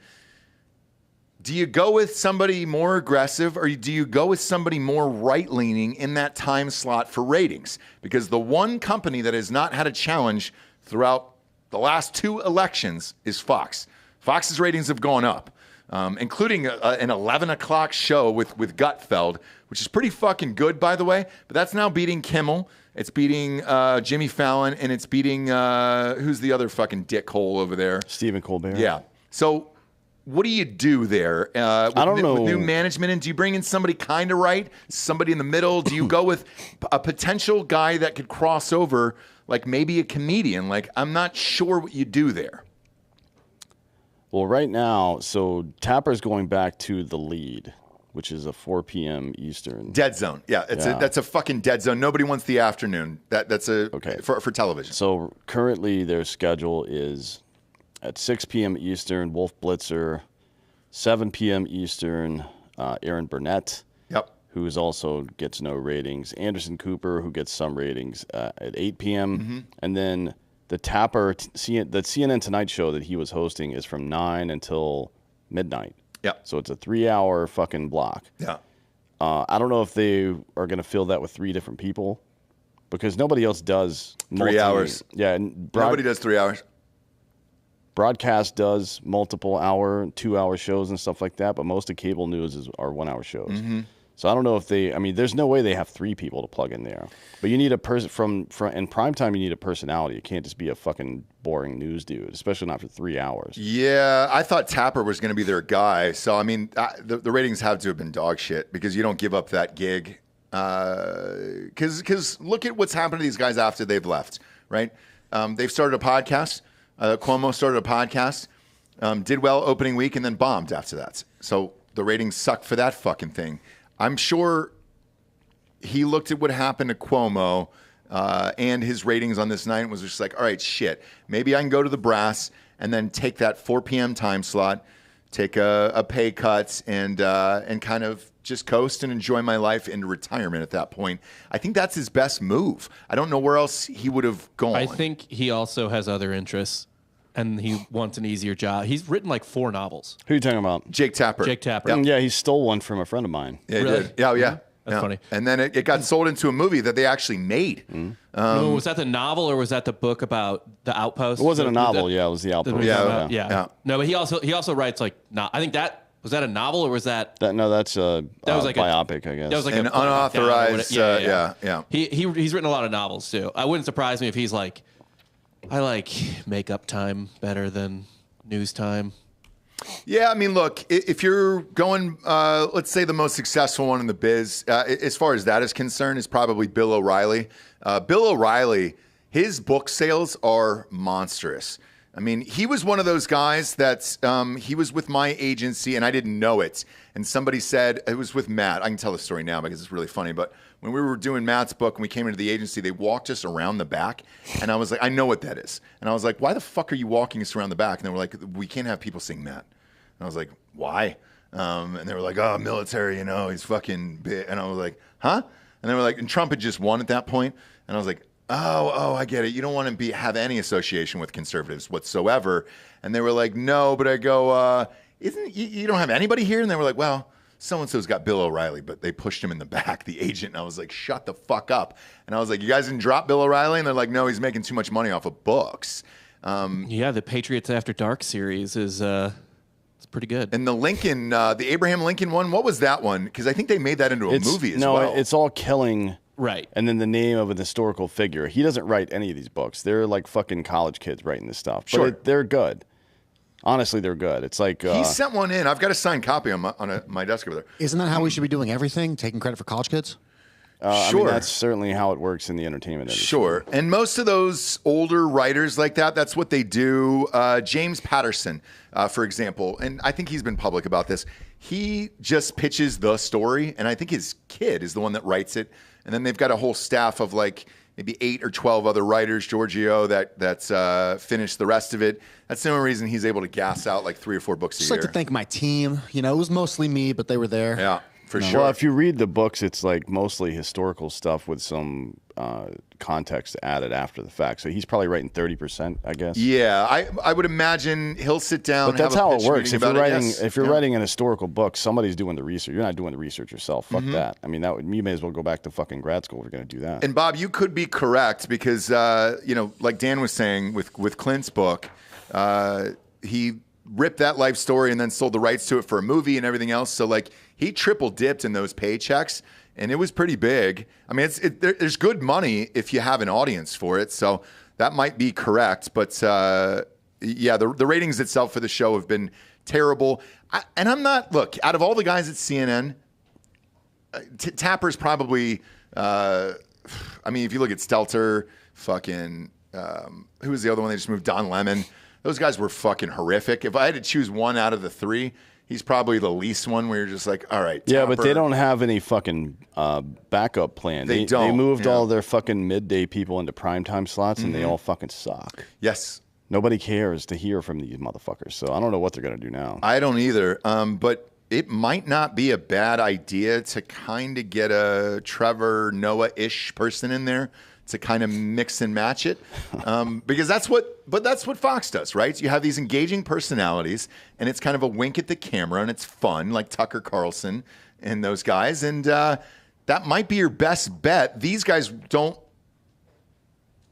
do you go with somebody more aggressive or do you go with somebody more right-leaning in that time slot for ratings? Because the one company that has not had a challenge throughout the last 2 elections is Fox. Fox's ratings have gone up, including an 11 o'clock show with Gutfeld, which is pretty fucking good, by the way. But that's now beating Kimmel. It's beating Jimmy Fallon, and it's beating, who's the other fucking dickhole over there? Stephen Colbert. Yeah. So what do you do there? I don't know. With new management, and do you bring in somebody kind of right, somebody in the middle? Do you go with a potential guy that could cross over, like maybe a comedian? Like, I'm not sure what you do there. Well, right now, so Tapper's going back to the lead, which is a 4 p.m. Eastern. Dead zone. Yeah, that's a fucking dead zone. Nobody wants the afternoon. That's okay for television. So currently their schedule is at 6 p.m. Eastern, Wolf Blitzer, 7 p.m. Eastern, Aaron Burnett, who also gets no ratings, Anderson Cooper, who gets some ratings at 8 p.m., and then The Tapper, the CNN Tonight Show that he was hosting is from 9 until midnight. Yeah. So it's a 3-hour fucking block. Yeah. I don't know if they are going to fill that with 3 different people because nobody else does 3 hours. Yeah. And Nobody does 3 hours. Broadcast does multiple hour, 2-hour shows and stuff like that, but most of cable news are 1-hour shows. Mm-hmm. So I don't know if there's no way they have 3 people to plug in there. But you need a person from in primetime, you need a personality. It can't just be a fucking boring news dude, especially not for 3 hours. Yeah, I thought Tapper was going to be their guy. So, I mean, the ratings have to have been dog shit because you don't give up that gig. Because look at what's happened to these guys after they've left, right? They've started a podcast. Cuomo started a podcast, did well opening week, and then bombed after that. So the ratings sucked for that fucking thing. I'm sure he looked at what happened to Cuomo and his ratings on this night and was just like, all right, shit, maybe I can go to the brass and then take that 4 p.m. time slot, take a pay cut, and kind of just coast and enjoy my life into retirement at that point. I think that's his best move. I don't know where else he would have gone. I think he also has other interests, and he wants an easier job. He's written like 4 novels. Who are you talking about? Jake Tapper. Jake Tapper. Yeah, he stole one from a friend of mine. Yeah, he Really? did. Yeah, yeah. That's funny. And then it got sold into a movie that they actually made. Was that the novel or was that the book about the Outpost? It wasn't a novel. Yeah, it was the The Outpost. movie Yeah, about- yeah. yeah. No, but he also writes like I think was that a novel or was that That's a That was like a- biopic, I guess. that was like An a book unauthorized, down or yeah. He's written a lot of novels too. I wouldn't surprise me if he's like, I like makeup time better than news time. Yeah, I mean, look, if you're going, let's say the most successful one in the biz, as far as that is concerned, is probably Bill O'Reilly. Bill O'Reilly, his book sales are monstrous. I mean, he was one of those guys that he was with my agency and I didn't know it. And somebody said, it was with Matt. I can tell the story now because it's really funny. But when we were doing Matt's book and we came into the agency, they walked us around the back. And I was like, I know what that is. And I was like, why the fuck are you walking us around the back? And they were like, we can't have people sing Matt. And I was like, why? And they were like, oh, military, he's fucking big. And I was like, huh? And they were like, and Trump had just won at that point. And I was like, oh, I get it. You don't want to have any association with conservatives whatsoever. And they were like, no, but I go, you don't have anybody here? And they were like, well, so-and-so's got Bill O'Reilly, but they pushed him in the back, the agent. And I was like, shut the fuck up. And I was like, you guys didn't drop Bill O'Reilly? And they're like, no, he's making too much money off of books. Yeah, the Patriots After Dark series is it's pretty good. And the Lincoln, the Abraham Lincoln one, what was that one? Because I think they made that into a movie as well. No, it's all killing. Right. And then the name of an historical figure. He doesn't write any of these books. They're like fucking college kids writing this stuff. But Sure. they're good. Honestly, they're good. It's like He sent one in. I've got a signed copy on my desk over there. Isn't that how we should be doing everything? Taking credit for college kids? I Sure. mean, that's certainly how it works in the entertainment industry. Sure. And most of those older writers like that, that's what they do. James Patterson, for example, and I think he's been public about this. He just pitches the story, and I think his kid is the one that writes it. And then they've got a whole staff of like maybe 8 or 12 other writers, Giorgio, that's finished the rest of it. That's the only reason he's able to gas out like 3 or 4 books a Just year. like to thank my team. It was mostly me, but they were there. Yeah, for sure. Well, if you read the books, it's like mostly historical stuff with some context added after the fact. So he's probably writing 30%, I guess. Yeah, I would imagine he'll sit down. But that's have a how it pitch works. meeting If you're about it. writing, Yes. if you're Yeah. writing an historical book, somebody's doing the research. You're not doing the research yourself. Fuck that. I mean, you may as well go back to fucking grad school if you're going to do that. And Bob, you could be correct because like Dan was saying with Clint's book, he ripped that life story and then sold the rights to it for a movie and everything else. So like he triple dipped in those paychecks, and it was pretty big. I mean, there's good money if you have an audience for it. So that might be correct, but yeah, the ratings itself for the show have been terrible. And I'm not look out of all the guys at CNN. Tapper's probably, I mean, if you look at Stelter, fucking, who was the other one they just moved? Don Lemon. Those guys were fucking horrific. If I had to choose one out of the 3, he's probably the least one where you're just like, all right. Yeah, but Tapper. they don't have any fucking backup plan. They They don't, moved yeah. all their fucking midday people into primetime slots, and they all fucking suck. Yes. Nobody cares to hear from these motherfuckers. So I don't know what they're going to do now. I don't either. But it might not be a bad idea to kind of get a Trevor Noah-ish person in there to kind of mix and match it, because that's what Fox does, right? You have these engaging personalities, and it's kind of a wink at the camera, and it's fun, like Tucker Carlson and those guys, and that might be your best bet. These guys don't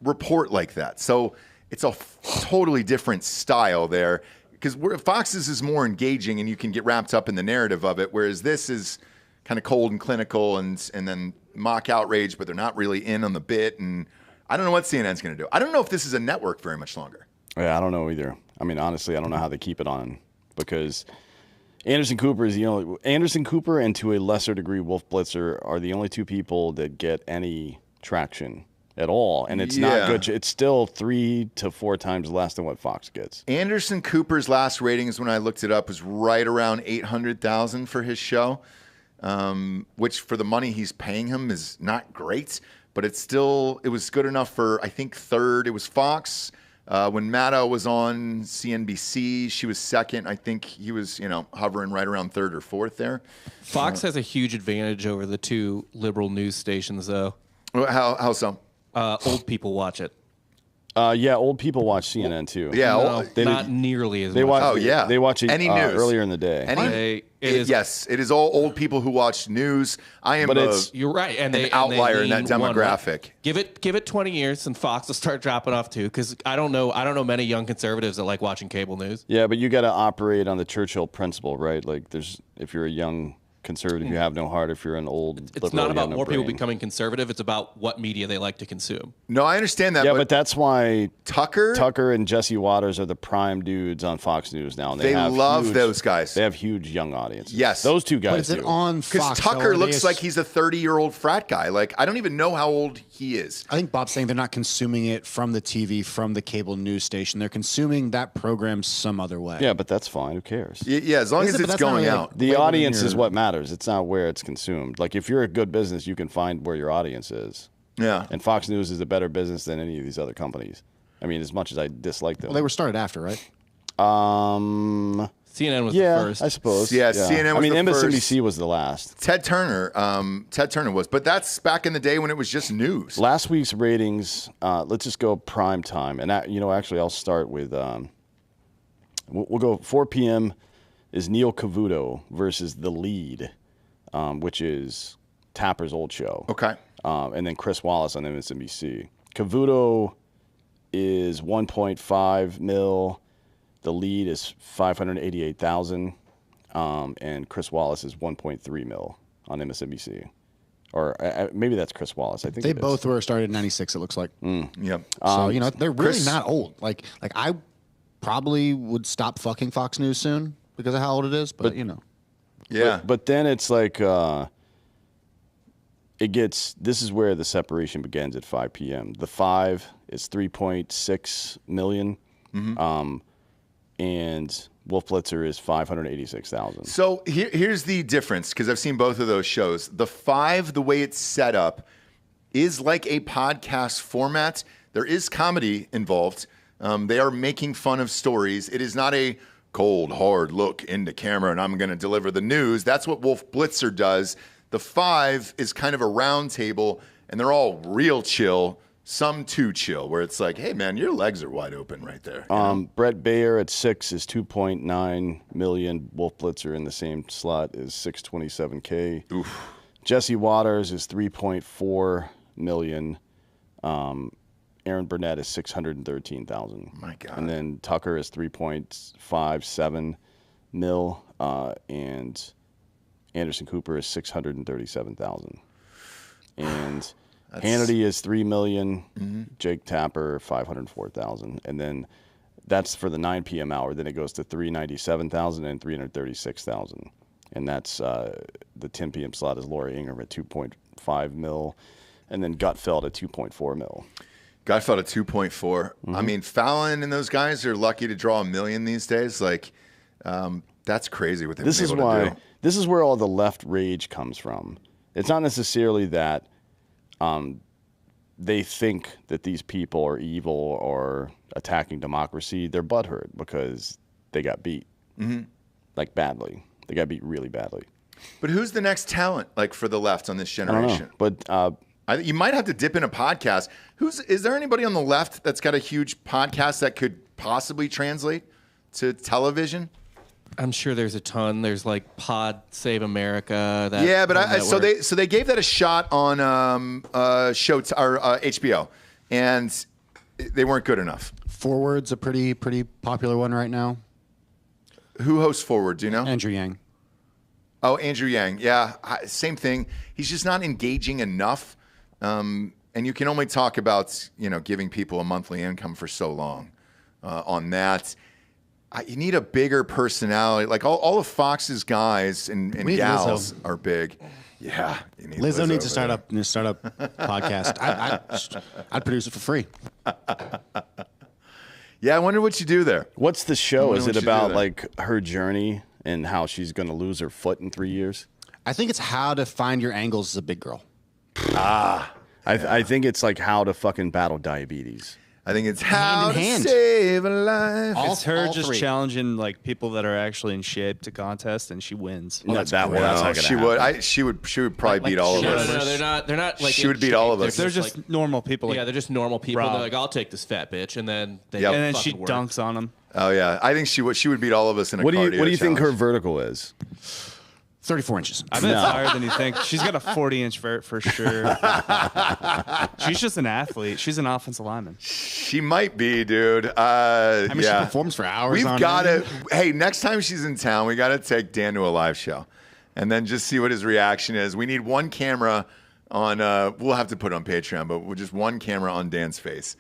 report like that, so it's a totally different style there. Because Fox's is more engaging, and you can get wrapped up in the narrative of it, whereas this is kind of cold and clinical, and then mock outrage, but they're not really in on the bit. And I don't know what CNN's going to do. I don't know if this is a network very much longer. Yeah, I don't know either. I mean, honestly, I don't know how they keep it on, because Anderson Cooper is Anderson Cooper and to a lesser degree Wolf Blitzer are the only two people that get any traction at all, and it's not good. It's still 3 to 4 times less than what Fox gets. Anderson Cooper's last ratings, when I looked it up, was right around 800,000 for his show, which for the money he's paying him is not great, but it was good enough for, I think, third. It was Fox. When Maddow was on CNBC, she was second. I think he was, hovering right around third or fourth there. Fox has a huge advantage over the two liberal news stations, though. How so? Old people watch it. Yeah, old people watch CNN too. Yeah, No, not nearly as much. Watch. They watch it Any news earlier in the day. Yes, it is all old people who watch news. I am You're right, and an outlier in that demographic. Give it 20 years, and Fox will start dropping off too. Because I don't know many young conservatives that like watching cable news. Yeah, but you got to operate on the Churchill principle, right? Like, if you're a young conservative, you have no heart. If you're an old liberal, it's not about no more brain. people becoming conservative. It's about what media they like to consume. No, I understand that. Yeah, but that's why Tucker and Jesse Waters are the prime dudes on Fox News now. And they love those guys. They have huge young audiences. Yes, those two guys. But is it on because Fox? Tucker looks like he's a 30-year-old frat guy. Like, I don't even know how old he is. I think Bob's saying they're not consuming it from the TV, from the cable news station. They're consuming that program some other way. Yeah, but that's fine. Who cares? Yeah, as long as it's going out. The audience is what matters. It's not where it's consumed. Like, if you're a good business, you can find where your audience is. Yeah. And Fox News is a better business than any of these other companies. I mean, as much as I dislike them. Well, they were started after, right? CNN was the first. I suppose. Yeah, CNN was the first. MSNBC was the last. Ted Turner was, but that's back in the day when it was just news. Last week's ratings, let's just go prime time. And, actually, I'll start with, we'll go 4 p.m. is Neil Cavuto versus The Lead, which is Tapper's old show. Okay. And then Chris Wallace on MSNBC. Cavuto is 1.5 mil. The Lead is 588,000. And Chris Wallace is 1.3 mil on MSNBC. Or maybe that's Chris Wallace. I think they both were started in '96. It looks like. Yep. So they're really not old. Like I probably would stop fucking Fox News soon because of how old it is. But Yeah. But then it's like this is where the separation begins at 5 p.m. The 5 is 3.6 million. Mm-hmm. And Wolf Blitzer is 586,000. So here's the difference, because I've seen both of those shows. The 5, the way it's set up, is like a podcast format. There is comedy involved. They are making fun of stories. It is not a cold, hard look into camera and I'm going to deliver the news. That's what Wolf Blitzer does. The 5 is kind of a round table, and they're all real chill. Some too chill, where it's like, hey, man, your legs are wide open right there. Brett Baer at 6 is 2.9 million. Wolf Blitzer in the same slot is 627K. Oof. Jesse Waters is 3.4 million. Aaron Burnett is 613,000. My God. And then Tucker is 3.57 mil. And Anderson Cooper is 637,000. And Hannity is 3 million. Mm-hmm. Jake Tapper 504,000, and then that's for the 9 p.m. hour. Then it goes to 397,000 and 336,000, and that's the 10 p.m. slot is Laura Ingraham at 2.5 mil, and then Gutfeld at 2.4 mil. Gutfeld at 2.4. I mean, Fallon and those guys are lucky to draw $1 million these days. Like, that's crazy what they've been able to do. This is where all the left rage comes from. It's not necessarily that. They think that these people are evil or attacking democracy. They're butthurt because they got beat, like badly. They got beat really badly. But who's the next talent, like, for the left on this generation? I don't know. But You might have to dip in a podcast. Is there anybody on the left that's got a huge podcast that could possibly translate to television? I'm sure there's a ton. There's like Pod Save America. Yeah, but so they gave that a shot on HBO, and they weren't good enough. Forward's a pretty popular one right now. Who hosts Forward? Do you know? Andrew Yang. Oh, Andrew Yang. Yeah, same thing. He's just not engaging enough, and you can only talk about giving people a monthly income for so long on that. You need a bigger personality. Like all of Fox's guys and gals are big. Yeah, you need Lizzo needs to start up podcast. I'd produce it for free. Yeah, I wonder what you do there. What's the show? Is it about like her journey and how she's going to lose her foot in 3 years? I think it's how to find your angles as a big girl. I think it's like how to fucking battle diabetes. I think it's how in to hand. save a life. It's her all just three. challenging like people that are actually in shape to contest, and she wins. No, that's that's great. not gonna She happen. would. She would probably beat all of No, us. they're not like. She in would beat shape. all of us. They're just like, normal people. Like, yeah, they're just normal people. Rob. They're like, I'll take this fat bitch, and then they Yep. and then she fucking work. dunks on them. Oh yeah, I think she would beat all of us in a What cardio do you think her challenge. vertical is? 34 inches. I bet it's higher than you think. She's got a 40-inch vert for sure. She's just an athlete. She's an offensive lineman. She might be, dude. I mean, yeah. she performs for hours. We've on got end. to. Hey, next time she's in town, we got to take Dan to a live show, and then just see what his reaction is. We need one camera on. We'll have to put it on Patreon, but we'll just one camera on Dan's face.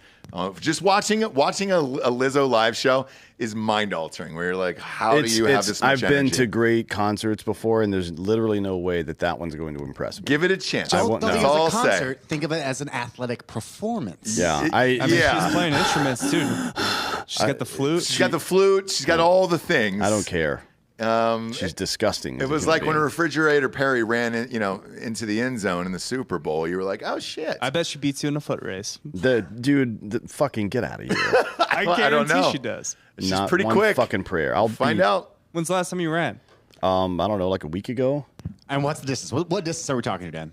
Just watching a Lizzo live show is mind altering. Where you're like, how do you have this much I've been energy? to great concerts before, and there's literally no way that one's going to impress me. Give it a chance. Don't won't think That's of it all as a I'll say. concert. Think of it as an athletic performance. Yeah, I mean, Yeah. she's playing instruments too. She's got the flute. She's got the flute. She's got all the things. I don't care. She's disgusting. It was like when a refrigerator Perry ran into the end zone in the Super Bowl. You were like, oh shit. I bet she beats you in a foot race. fucking get out of here. I I don't guarantee know. she does. She's Not pretty one quick. fucking prayer. I'll Find be- out. When's the last time you ran? I don't know, like a week ago. And what's the distance? What distance are we talking to, Dan?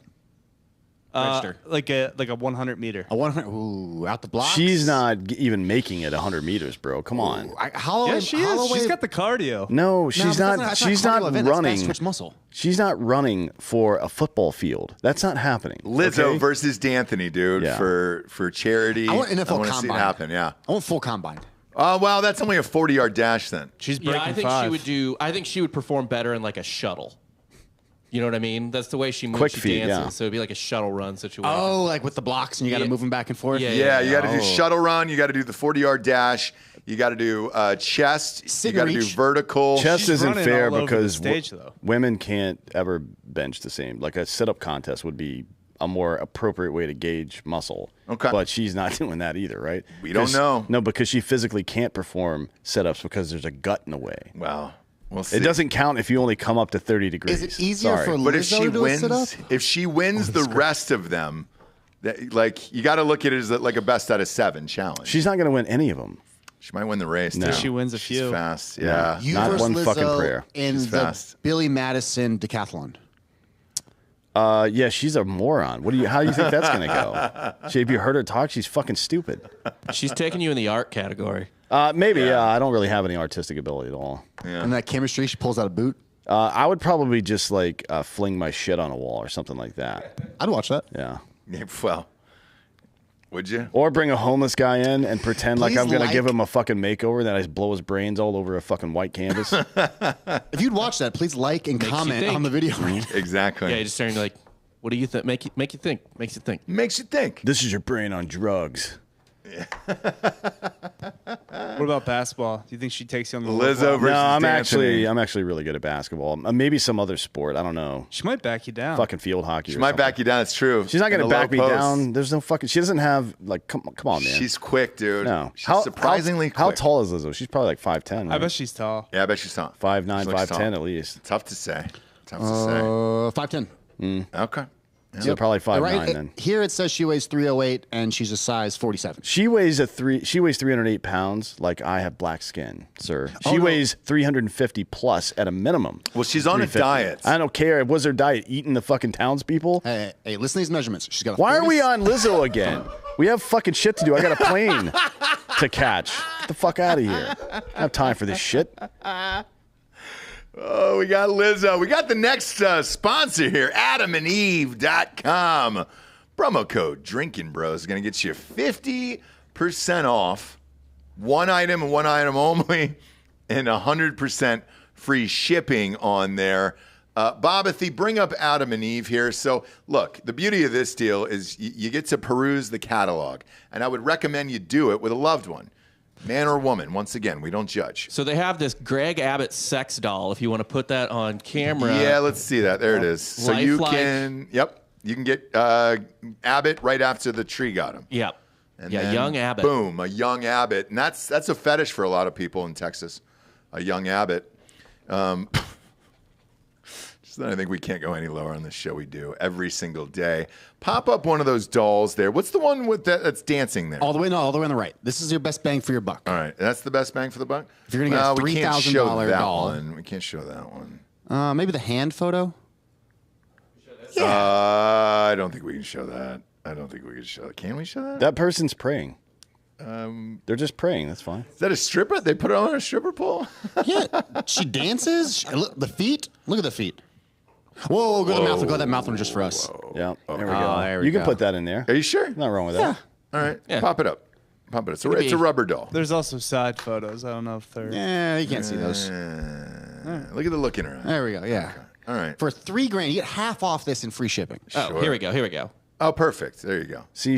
Register. Like a 100 meter. A 100. Ooh, out the blocks. She's not even making it 100 meters, bro. Come on. Holloway, Yeah, she is. Holloway, She's got the cardio. No, she's No, but not. that's She's a cardio not event. That's running. fast twitch muscle. She's not running for a football field. That's not happening. Lizzo okay? versus D'Anthony, dude, Yeah. for charity. I want NFL wanna combine. see it happen. Yeah. I want full combine. Well, that's only a 40-yard dash then. She's breaking Yeah, I think 5. she would do. I think she would perform better in like a shuttle. You know what I mean? That's the way she moves. Quick she feet, dances, yeah. so it'd be like a shuttle run situation. Oh, like with the blocks and you got to Yeah. move them back and forth. Yeah, Yeah, you got to do Oh. shuttle run. You got to do the 40-yard dash. You got to do chest. Sit you got to and do reach. vertical. Chest She's isn't running fair all over the because stage, though. women can't ever bench the same. Like a sit-up contest would be a more appropriate way to gauge muscle. Okay. But she's not doing that either, right? We don't 'Cause- know. No, because she physically can't perform sit-ups because there's a gut in the way. Wow. We'll see. It doesn't count if you only come up to 30 degrees. Is it easier Sorry. for But if Lizzo she to do a sit-up? wins, the rest of them, like you got to look at it as like a best out of 7 challenge. She's not going to win any of them. She might win the race. No. Too. She wins a She's few. fast. Yeah. You Not versus one Lizzo fucking prayer. in She's the fast. Billy Madison decathlon. Yeah, she's a moron. How do you think that's going to go? Have you heard her talk? She's fucking stupid. She's taking you in the art category. Maybe, yeah. I don't really have any artistic ability at all. And that chemistry, she pulls out a boot. I would probably just like fling my shit on a wall or something like that. I'd watch that. Yeah. Yeah, well, would you? Or bring a homeless guy in and pretend like Please I'm going to like- give him a fucking makeover, then I just blow his brains all over a fucking white canvas. If you'd watch that, please like and Makes you comment think. on the video. Exactly. Yeah, you're just staring like, what do you think? Make you think. Makes you think. Makes you think. This is your brain on drugs. What about basketball? Do you think she takes you on the low Lizzo block? versus No, I'm D'Anthony. actually really good at basketball. Maybe some other sport. I don't know. She might back you down. Fucking field hockey. She might back you down. It's true. She's not going to In the low back me post. down. There's no fucking. She doesn't have like. Come on, man. She's quick, dude. no. She's surprisingly how quick. tall is Lizzo? She's probably like 5'10". Right? I bet she's tall. Yeah, I bet she's tall. 5'9", She looks 5'10" tall. at least. Tough to say. Tough to 5'10". say. Okay. So probably 5'9" Right, then. here it says she weighs 308 and she's a size 47. She weighs 308 pounds. Like I have black skin, sir. She no. weighs 350 plus at a minimum. Well, she's on a 350. diet. I don't care. What's her diet? Eating the fucking townspeople? Hey, listen to these measurements. She's got a Why are 40 we on Lizzo again? We have fucking shit to do. I got a plane to catch. Get the fuck out of here. I don't have time for this shit. Oh, we got Lizzo. We got the next sponsor here, adamandeve.com. Promo code Drinkin Bros is going to get you 50% off. One item and one item only, and 100% free shipping on there. Bobathy, bring up Adam and Eve here. So, look, the beauty of this deal is you get to peruse the catalog, and I would recommend you do it with a loved one. Man or woman, once again, we don't judge. So they have this Greg Abbott sex doll. If you want to put that on camera, Yeah, let's see that. There it is. So you can get Abbott right after the tree got him. Yep. And yeah, then, young Abbott. Boom, a young Abbott. And that's a fetish for a lot of people in Texas, a young Abbott. I think we can't go any lower on this show. We do every single day. Pop up one of those dolls there. What's the one with that's dancing there? all the way on the right. This is your best bang for your buck. All right, that's the best bang for the buck. If you're gonna get a we can't $3,000 show that doll. one. We can't show that one. Maybe the hand photo. I don't think we can show that. I don't think we can show that. Can we show that? That person's praying. They're just praying. That's fine. Is that a stripper? They put her on a stripper pole? Yeah, she dances. Look, the feet. Look at the feet. Whoa, go to the mouth. Go to that mouth one just for us. Yeah, there we Oh, go. there we You can go. put that in there. Are you sure? Nothing wrong with that. All right, Yeah. pop it up. Pop it up. It's be- a rubber doll. There's also side photos. I don't know if they're. Yeah, you can't see those. Look at the look in her eye. There we go. Yeah. All right. For $3,000, you get half off this in free shipping. Oh, Sure. here we go. Here we go. Oh, perfect. There you go. See,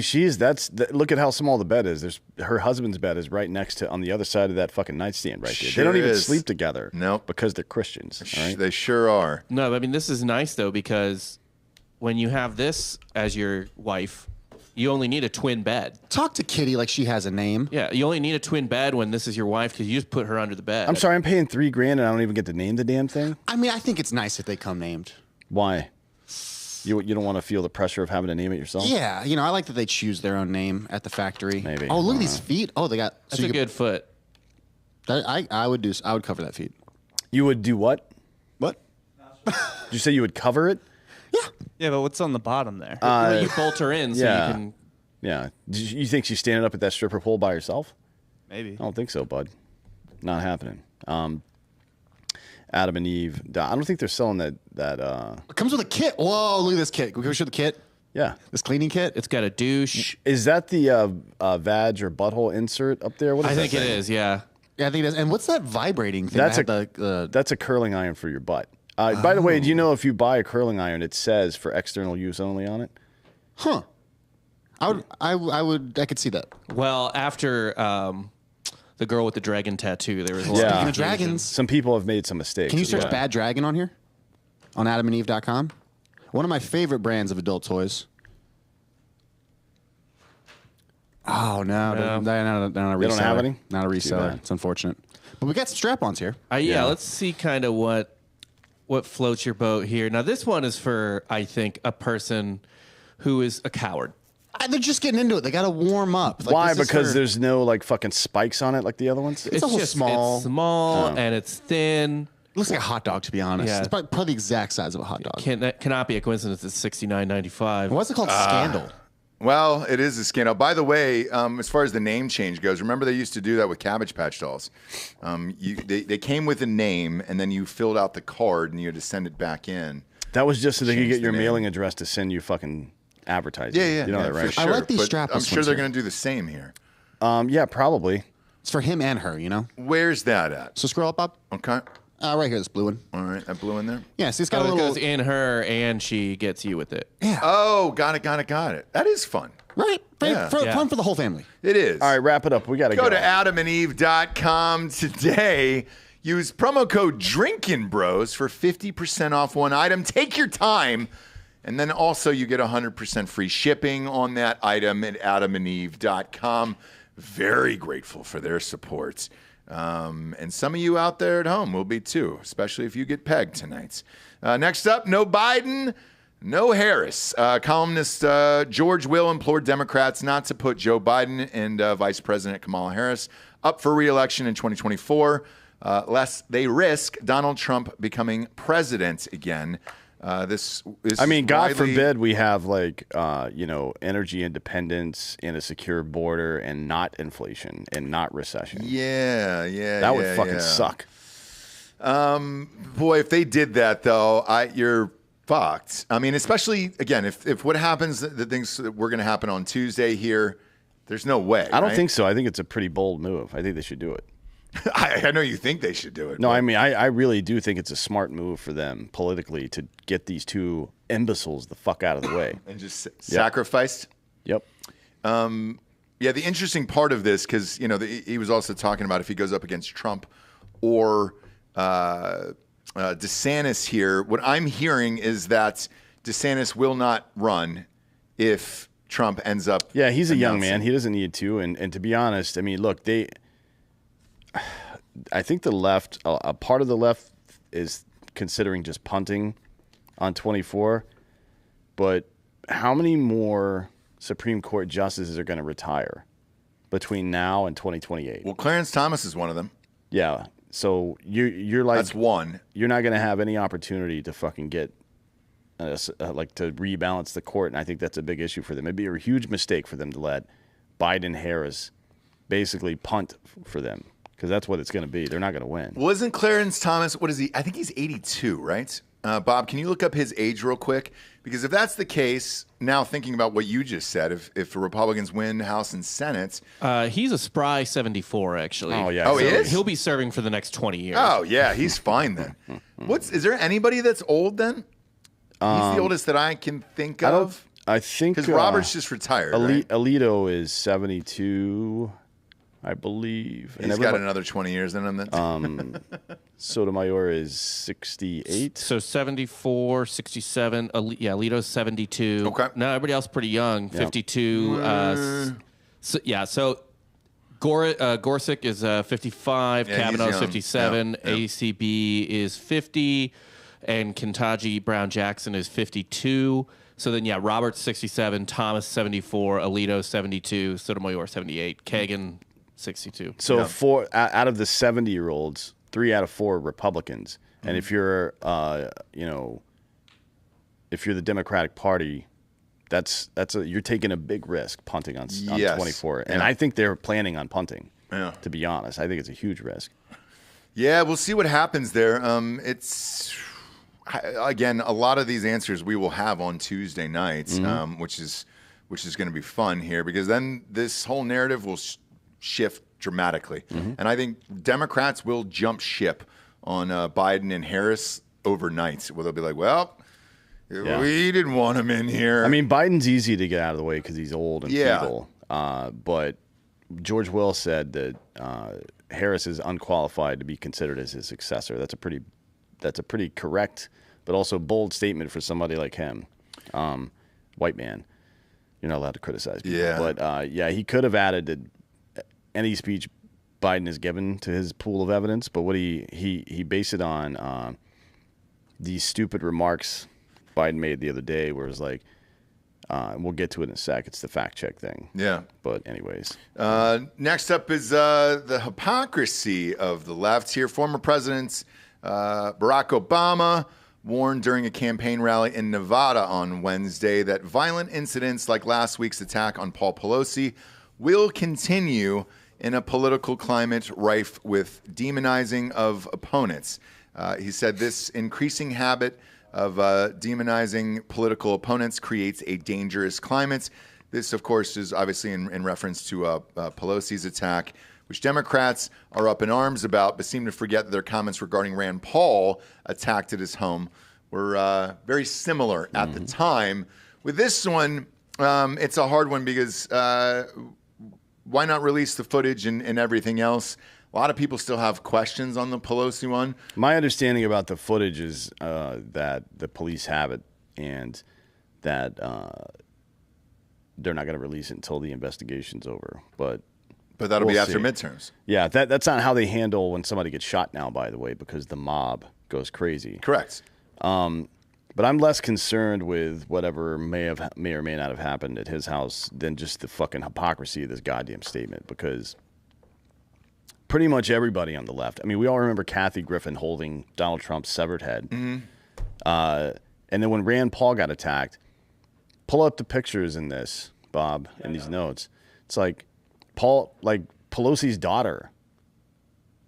look at how small the bed is. Her husband's bed is right next to, on the other side of that fucking nightstand right there. Sure They don't even is. sleep together. Nope. Because they're Christians. All right? They sure are. No, I mean this is nice though because when you have this as your wife, you only need a twin bed. Talk to Kitty like she has a name. Yeah, you only need a twin bed when this is your wife because you just put her under the bed. I'm sorry, I'm paying $3,000 and I don't even get to name the damn thing? I mean, I think it's nice if they come named. Why? You don't want to feel the pressure of having to name it yourself? Yeah, I like that they choose their own name at the factory. Maybe. Oh, look at these feet. Oh, they got. That's so a you good foot. I would cover that feet. You would do what? What? Did you say you would cover it? Yeah, but what's on the bottom there? Well, you bolt her in so yeah. you can. Yeah. You think she's standing up at that stripper pole by herself? Maybe. I don't think so, bud. Not happening. Adam and Eve. I don't think they're selling that. It comes with a kit. Whoa, look at this kit. Can we show the kit? Yeah. This cleaning kit. It's got a douche. Is that the vag or butthole insert up there? What is I that think it thing? is. Yeah. Yeah, I think it is. And what's that vibrating thing? That's that had That's a curling iron for your butt. By the way, do you know if you buy a curling iron, it says for external use only on it? Huh. I could see that. Well, after the girl with the dragon tattoo, there was a lot Yeah. of Speaking of confusion. dragons, Some people have made some mistakes. can you search Yeah. Bad Dragon on here? On adamandeve.com? One of my favorite brands of adult toys. Oh, no. They're not a reseller. They don't have any? Not a Too reseller. bad. It's unfortunate. But we got some strap-ons here. Yeah, Yeah. let's see kind of what floats your boat here. Now, this one is for, I think, a person who is a coward. They're just getting into it. They got to warm up. Like, Why? this is Because for- there's no like fucking spikes on it like the other ones? It's also small. It's small and it's thin. It looks like a hot dog, to be honest. Yeah. It's probably the exact size of a hot dog. That cannot be a coincidence. It's $69.95. What's it called? Scandal. Well, it is a scandal. By the way, as far as the name change goes, remember they used to do that with Cabbage Patch dolls. They came with a name, and then you filled out the card, and you had to send it back in. That was just so they could Change get the your name. mailing address to send you fucking advertising. Yeah, You know that, for right? sure. I like these But strap-on I'm sure ones they're here. going to do the same here. Yeah, probably. It's for him and her, Where's that at? So scroll up, Bob. Okay. Right here, this blue one. All right. That blue in there. Yeah, see, it's got So a it little. goes in her and she gets you with it. Oh, got it. That is fun. Right? Yeah. Fun for the whole family. It is. All right, wrap it up. We got to Go to adamandeve.com today. Use promo code Drinkin Bros for 50% off one item. Take your time. And then also you get 100% free shipping on that item at adamandeve.com. Very grateful for their support. And some of you out there at home will be too, especially if you get pegged tonight. Next up, no Biden. No Harris. Columnist George Will implored Democrats not to put Joe Biden and Vice President Kamala Harris up for re-election in 2024, lest they risk Donald Trump becoming president again. This I mean, God widely- forbid we have energy independence and a secure border and not inflation and not recession. Yeah. That would fucking suck. Boy, if they did that though, you're fucked. I mean, especially again, if what happens, the things that were going to happen on Tuesday here, there's no way. I don't right? think so. I think it's a pretty bold move. I think they should do it. I know you think they should do it. No, but- I mean, I really do think it's a smart move for them politically to get these two imbeciles the fuck out of the way. and just sacrificed. Yep. Yeah, the interesting part of this, because he was also talking about if he goes up against Trump or DeSantis here. What I'm hearing is that DeSantis will not run if Trump ends up. Yeah, he's a young announcing. man. He doesn't need to. And to be honest, I mean, look, I think the left, a part of the left is considering just punting on 24. But how many more Supreme Court justices are going to retire between now and 2028? Well, Clarence Thomas is one of them. Yeah. So you're like, That's one. you're not going to have any opportunity to fucking get to rebalance the court, and I think that's a big issue for them. It'd be a huge mistake for them to let Biden Harris basically punt for them, because that's what it's going to be. They're not going to win. Wasn't Clarence Thomas? What is he? I think he's 82, right? Bob, can you look up his age real quick? Because if that's the case, now thinking about what you just said, if the Republicans win House and Senate, He's a spry 74, actually. Oh, yeah. Oh, he is? He'll be serving for the next 20 years. oh yeah, he's fine then. Is there anybody that's old then? He's the oldest that I can think of. I think Because Robert's just retired. Right? Alito is 72, I believe. He's got another 20 years in him then. Sotomayor is 68. So 74, 67. Alito's 72. Okay. No, everybody else pretty young. 52. So Gorsuch is 55. Yeah, he's Kavanaugh's young. 57. Yeah. ACB is 50. And Ketanji Brown Jackson is 52. So then, Robert's 67. Thomas 74. Alito 72. Sotomayor 78. Kagan 62. So four out of the 70-year-olds, 3 out of 4 are Republicans. And if you're, if you're the Democratic Party, you're taking a big risk punting on Yes. 24. And Yeah. I think they're planning on punting. Yeah. To be honest, I think it's a huge risk. Yeah, we'll see what happens there. It's again, a lot of these answers we will have on Tuesday nights, which is going to be fun here, because then this whole narrative will shift dramatically, and I think Democrats will jump ship on Biden and Harris overnight. Where they'll be like, "Well, we didn't want him in here." I mean, Biden's easy to get out of the way because he's old and feeble. But George Will said that Harris is unqualified to be considered as his successor. That's a pretty correct, but also bold statement for somebody like him, white man. You're not allowed to criticize people. Yeah. But he could have added that any speech Biden has given to his pool of evidence, but what he based it on these stupid remarks Biden made the other day, where it was like, we'll get to it in a sec. It's the fact check thing. Yeah. But anyways. Next up is the hypocrisy of the left here. Former President Barack Obama warned during a campaign rally in Nevada on Wednesday that violent incidents like last week's attack on Paul Pelosi will continue in a political climate rife with demonizing of opponents. He said this increasing habit of demonizing political opponents creates a dangerous climate. This, of course, is obviously in reference to Pelosi's attack, which Democrats are up in arms about, but seem to forget that their comments regarding Rand Paul attacked at his home were very similar at the time. With this one, it's a hard one because why not release the footage and everything else? A lot of people still have questions on the Pelosi one. My understanding about the footage is that the police have it and that they're not going to release it until the investigation's over. But that'll be we'll after see. midterms. Yeah, that's not how they handle when somebody gets shot now, by the way, because the mob goes crazy. Correct. But I'm less concerned with whatever may or may not have happened at his house than just the fucking hypocrisy of this goddamn statement, because pretty much everybody on the left. I mean, we all remember Kathy Griffin holding Donald Trump's severed head. And then when Rand Paul got attacked, pull up the pictures in this, Bob, in these notes. It's like Pelosi's daughter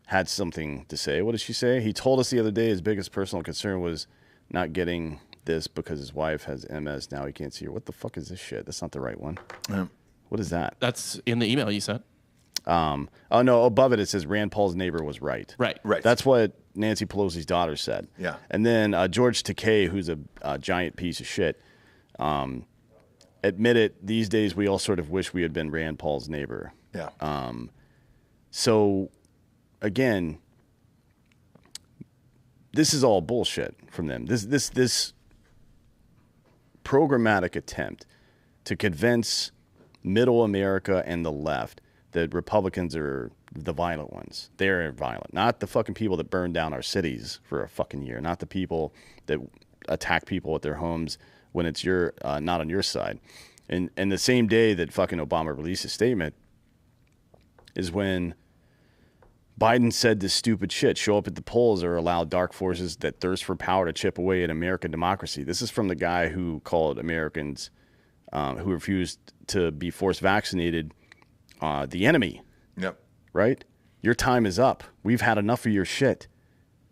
had something to say. What did she say? He told us the other day his biggest personal concern was not getting this because his wife has MS. Now he can't see her. What the fuck is this shit? That's not the right one. Yeah. What is that? That's in the email you sent. Oh, no. Above it says Rand Paul's neighbor was right. Right. That's what Nancy Pelosi's daughter said. Yeah. And then George Takei, who's a giant piece of shit, admitted these days we all sort of wish we had been Rand Paul's neighbor. Yeah. So, again, this is all bullshit from them. This programmatic attempt to convince middle America and the left that Republicans are the violent ones. They're violent, not the fucking people that burned down our cities for a fucking year, not the people that attack people at their homes when it's not on your side. And the same day that fucking Obama released a statement is when Biden said this stupid shit, show up at the polls or allow dark forces that thirst for power to chip away at American democracy. This is from the guy who called Americans who refused to be forced vaccinated the enemy. Yep. Right? Your time is up. We've had enough of your shit.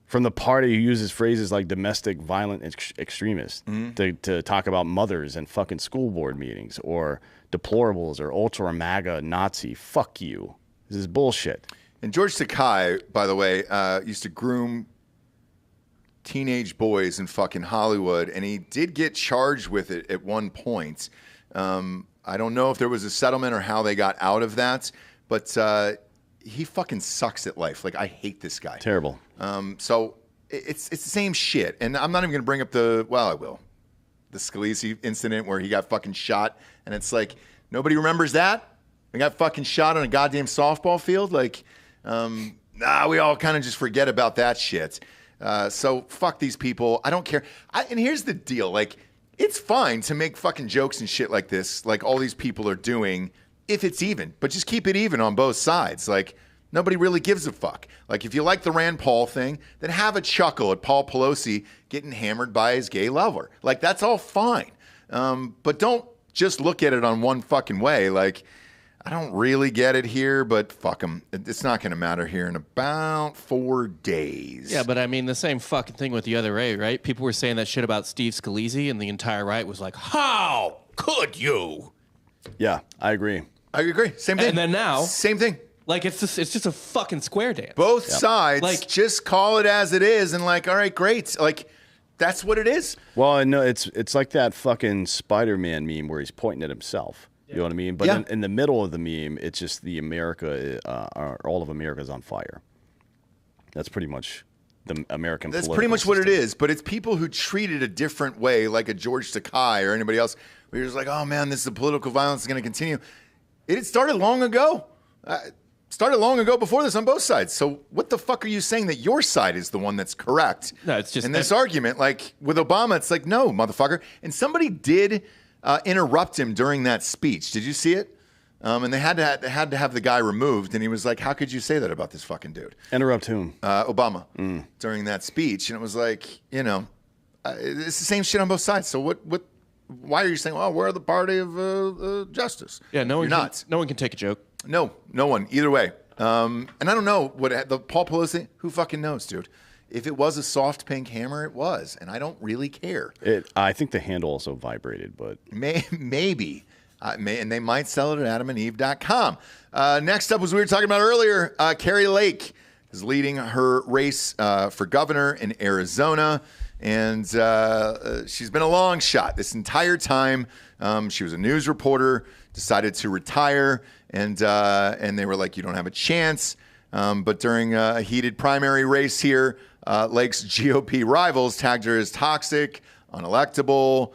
From the party who uses phrases like domestic violent extremists to talk about mothers and fucking school board meetings, or deplorables, or ultra MAGA Nazi. Fuck you. This is bullshit. And George Takei, by the way, used to groom teenage boys in fucking Hollywood, and he did get charged with it at one point. I don't know if there was a settlement or how they got out of that, but he fucking sucks at life. Like, I hate this guy. Terrible. So it's the same shit. And I'm not even going to bring up I will. The Scalise incident where he got fucking shot, and it's like, nobody remembers that? He got fucking shot on a goddamn softball field? Like, we all kind of just forget about that shit. So fuck these people. I don't care. And here's the deal. Like, it's fine to make fucking jokes and shit like this, like all these people are doing, if it's even. But just keep it even on both sides. Like, nobody really gives a fuck. Like, if you like the Rand Paul thing, then have a chuckle at Paul Pelosi getting hammered by his gay lover. Like, that's all fine. But don't just look at it on one fucking way. Like, I don't really get it here, but fuck them. It's not going to matter here in about 4 days. Yeah, but I mean, the same fucking thing with the other way, right? People were saying that shit about Steve Scalise, and the entire right was like, how could you? Yeah, I agree. I agree. Same thing. And then now, same thing. Like, it's just a fucking square dance. Both sides, Like, just call it as it is, and like, all right, great. Like, that's what it is. Well, I know it's like that fucking Spider-Man meme where he's pointing at himself. You know what I mean? But Yeah. in the middle of the meme, it's just the all of America's on fire. That's pretty much the American. That's pretty much political what it system. is. But it's people who treat it a different way, like a George Takei or anybody else. Where you're just like, oh man, this is political violence is going to continue. It started long ago. Started long ago before this on both sides. So what the fuck are you saying that your side is the one that's correct? No, it's just in this argument. Like with Obama, it's like, no, motherfucker. And somebody did interrupt him during that speech. Did you see it? And they had to have the guy removed. And he was like, how could you say that about this fucking dude? Interrupt whom? Obama during that speech. And it was like, it's the same shit on both sides. So why are you saying, well, we're the party of justice? Yeah, You're not. No one can take a joke. No one. Either way. And I don't know what the Paul Pelosi. Who fucking knows, dude? If it was a soft pink hammer, it was, and I don't really care. I think the handle also vibrated, but Maybe. And they might sell it at adamandeve.com. Next up, as we were talking about earlier, Carrie Lake is leading her race for governor in Arizona, and she's been a long shot this entire time. She was a news reporter, decided to retire, and they were like, you don't have a chance. But during a heated primary race here, Lake's GOP rivals tagged her as toxic, unelectable.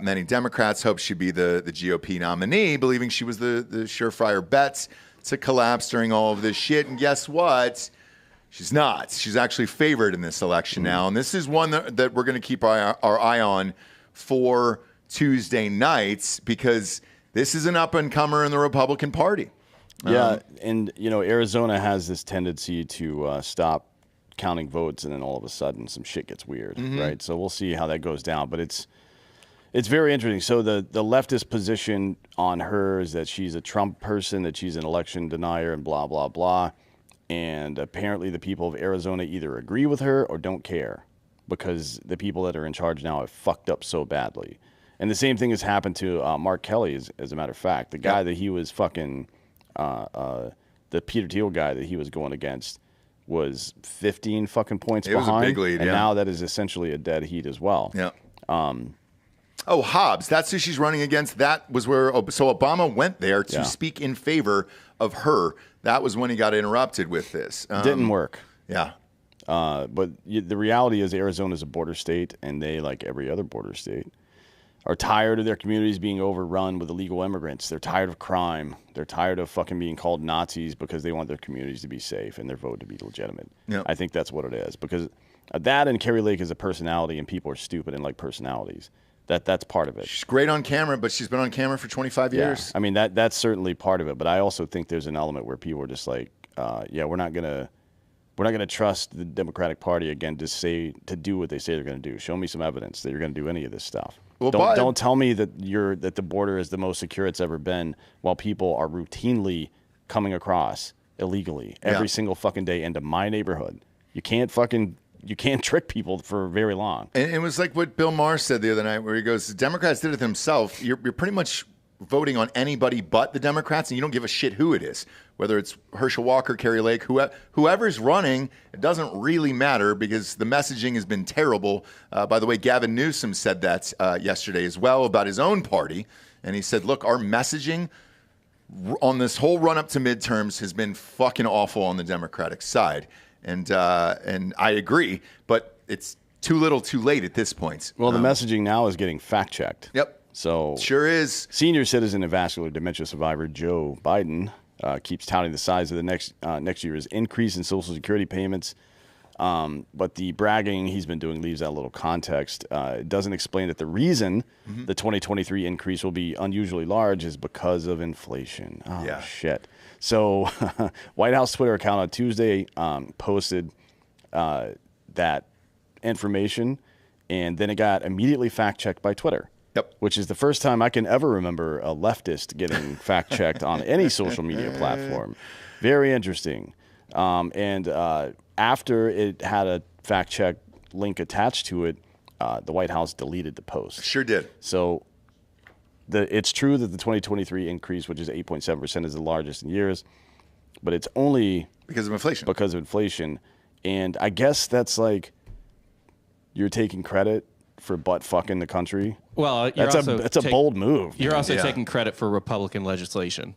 Many Democrats hoped she'd be the GOP nominee, believing she was the surefire bet to collapse during all of this shit. And guess what? She's not. She's actually favored in this election now. And this is one that we're going to keep our eye on for Tuesday nights because this is an up-and-comer in the Republican Party. Yeah, and, Arizona has this tendency to stop counting votes, and then all of a sudden some shit gets weird, right? So we'll see how that goes down. But it's very interesting. So the leftist position on her is that she's a Trump person, that she's an election denier, and blah, blah, blah. And apparently the people of Arizona either agree with her or don't care because the people that are in charge now have fucked up so badly. And the same thing has happened to Mark Kelly, as a matter of fact. The guy that he was fucking, the Peter Thiel guy that he was going against was 15 fucking points behind. It was a big lead, and now that is essentially a dead heat as well. Yeah. Hobbs, that's who she's running against. That was where, so Obama went there to speak in favor of her. That was when he got interrupted with this. Didn't work. Yeah. But the reality is Arizona is a border state, and they, like every other border state, are tired of their communities being overrun with illegal immigrants. They're tired of crime. They're tired of fucking being called Nazis because they want their communities to be safe and their vote to be legitimate. Yep. I think that's what it is. Because that and Carrie Lake is a personality, and people are stupid and like personalities. That's part of it. She's great on camera, but she's been on camera for 25 years. I mean, that's certainly part of it. But I also think there's an element where people are just like, we're not gonna trust the Democratic Party again to do what they say they're going to do. Show me some evidence that you're going to do any of this stuff. Well, don't tell me that the border is the most secure it's ever been, while people are routinely coming across illegally every single fucking day into my neighborhood. You can't trick people for very long. And it was like what Bill Maher said the other night, where he goes, the Democrats did it themselves. You're pretty much voting on anybody but the Democrats, and you don't give a shit who it is. Whether it's Herschel Walker, Carrie Lake, whoever's running, it doesn't really matter because the messaging has been terrible. By the way, Gavin Newsom said that yesterday as well about his own party. And he said, look, our messaging on this whole run-up to midterms has been fucking awful on the Democratic side. And I agree, but it's too little too late at this point. Well, the messaging now is getting fact-checked. Yep. So sure is. Senior citizen and vascular dementia survivor Joe Biden keeps touting the size of the next year's increase in Social Security payments. But the bragging he's been doing leaves out a little context. It doesn't explain that the reason the 2023 increase will be unusually large is because of inflation. Oh, shit. So White House Twitter account on Tuesday posted that information, and then it got immediately fact-checked by Twitter. Yep. Which is the first time I can ever remember a leftist getting fact-checked on any social media platform. Very interesting. And after it had a fact-check link attached to it, the White House deleted the post. Sure did. So it's true that the 2023 increase, which is 8.7%, is the largest in years, but it's only because of inflation. Because of inflation. And I guess that's like you're taking credit for butt fucking the country. Well, that's a bold move. You're also taking credit for Republican legislation.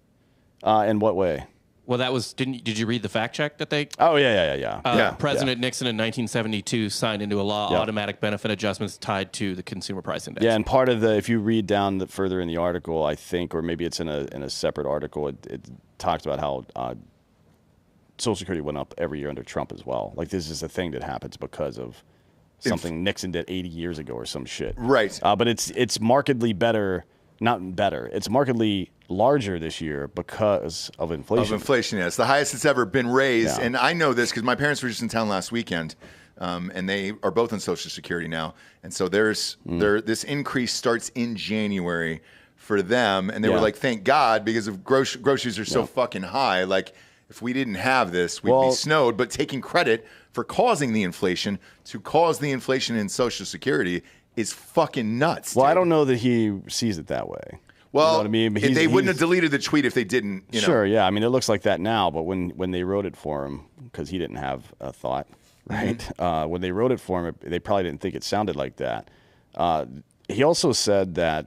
In what way? Well, that was did you read the fact check that they? Oh yeah. President Nixon in 1972 signed into a law automatic benefit adjustments tied to the consumer price index. Yeah, and part of if you read down further in the article, I think, or maybe it's in a separate article, it talks about how Social Security went up every year under Trump as well. Like this is a thing that happens because of something Nixon did 80 years ago or some shit. Right. But it's markedly better. Not better. It's markedly larger this year because of inflation. It's the highest it's ever been raised. Yeah. And I know this because my parents were just in town last weekend, and they are both on Social Security now. And so this increase starts in January for them. And they were like, thank God, because of groceries are so fucking high. Like, if we didn't have this, we'd be snowed. But taking credit for causing the inflation to cause the inflation in Social Security is fucking nuts. Well, dude. I don't know that he sees it that way. Well, you know what I mean? They wouldn't have deleted the tweet if they didn't. Sure, yeah. I mean, it looks like that now, but when they wrote it for him, because he didn't have a thought, right? Mm-hmm. When they wrote it for him, they probably didn't think it sounded like that. He also said that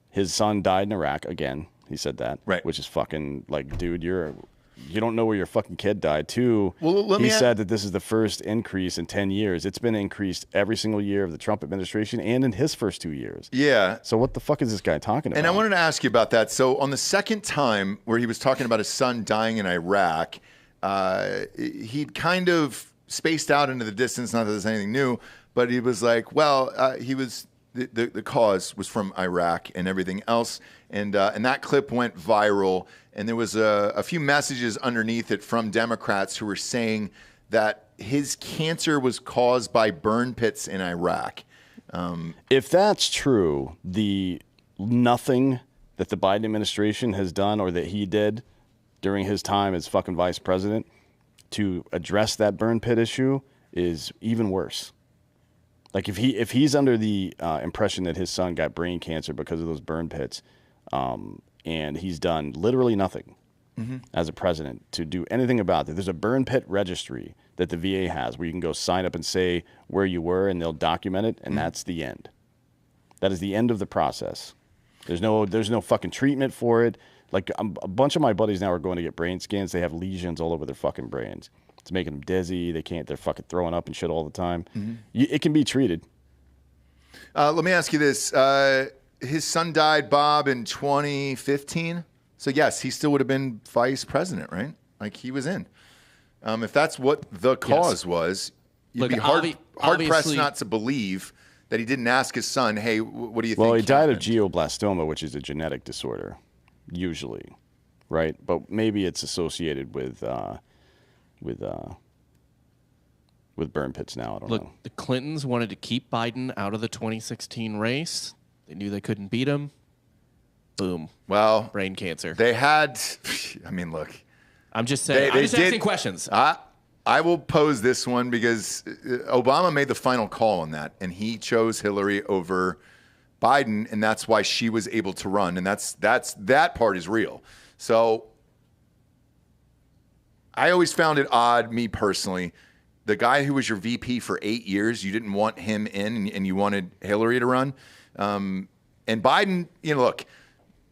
his son died in Iraq. Again, he said that, right? Which is fucking like, dude, you don't know where your fucking kid died. Two, he said that this is the first increase in 10 years. It's been increased every single year of the Trump administration and in his first 2 years. Yeah. So what the fuck is this guy talking about? And I wanted to ask you about that. So on the second time where he was talking about his son dying in Iraq, he'd kind of spaced out into the distance. Not that there's anything new, but he was like, well, he was the cause was from Iraq and everything else, and that clip went viral. And there was a few messages underneath it from Democrats who were saying that his cancer was caused by burn pits in Iraq. If that's true, the nothing that the Biden administration has done or that he did during his time as fucking vice president to address that burn pit issue is even worse. Like if he's under the impression that his son got brain cancer because of those burn pits, and he's done literally nothing as a president to do anything about it. There's a burn pit registry that the VA has where you can go sign up and say where you were, and they'll document it, and that's the end. That is the end of the process. There's no fucking treatment for it. Like a bunch of my buddies now are going to get brain scans. They have lesions all over their fucking brains. It's making them dizzy. They're fucking throwing up and shit all the time. It can be treated. Let me ask you this. His son died, Bob, in 2015. So, yes, he still would have been vice president, right? Like, he was in. If that's what the cause was, you'd Look, be hard-pressed obviously- not to believe that he didn't ask his son, hey, what do you think? Well, he died of happened? glioblastoma, which is a genetic disorder, usually, right? But maybe it's associated with burn pits now. I don't Look, know. the Clintons wanted to keep Biden out of the 2016 race. They knew they couldn't beat him. Boom. Well, Brain cancer. they had, I mean, look. I'm just saying. I'm just asking questions. I will pose this one because Obama made the final call on that, and he chose Hillary over Biden, and that's why she was able to run, and that part is real. So I always found it odd, me personally, the guy who was your VP for 8 years, you didn't want him in, and you wanted Hillary to run. And Biden, look,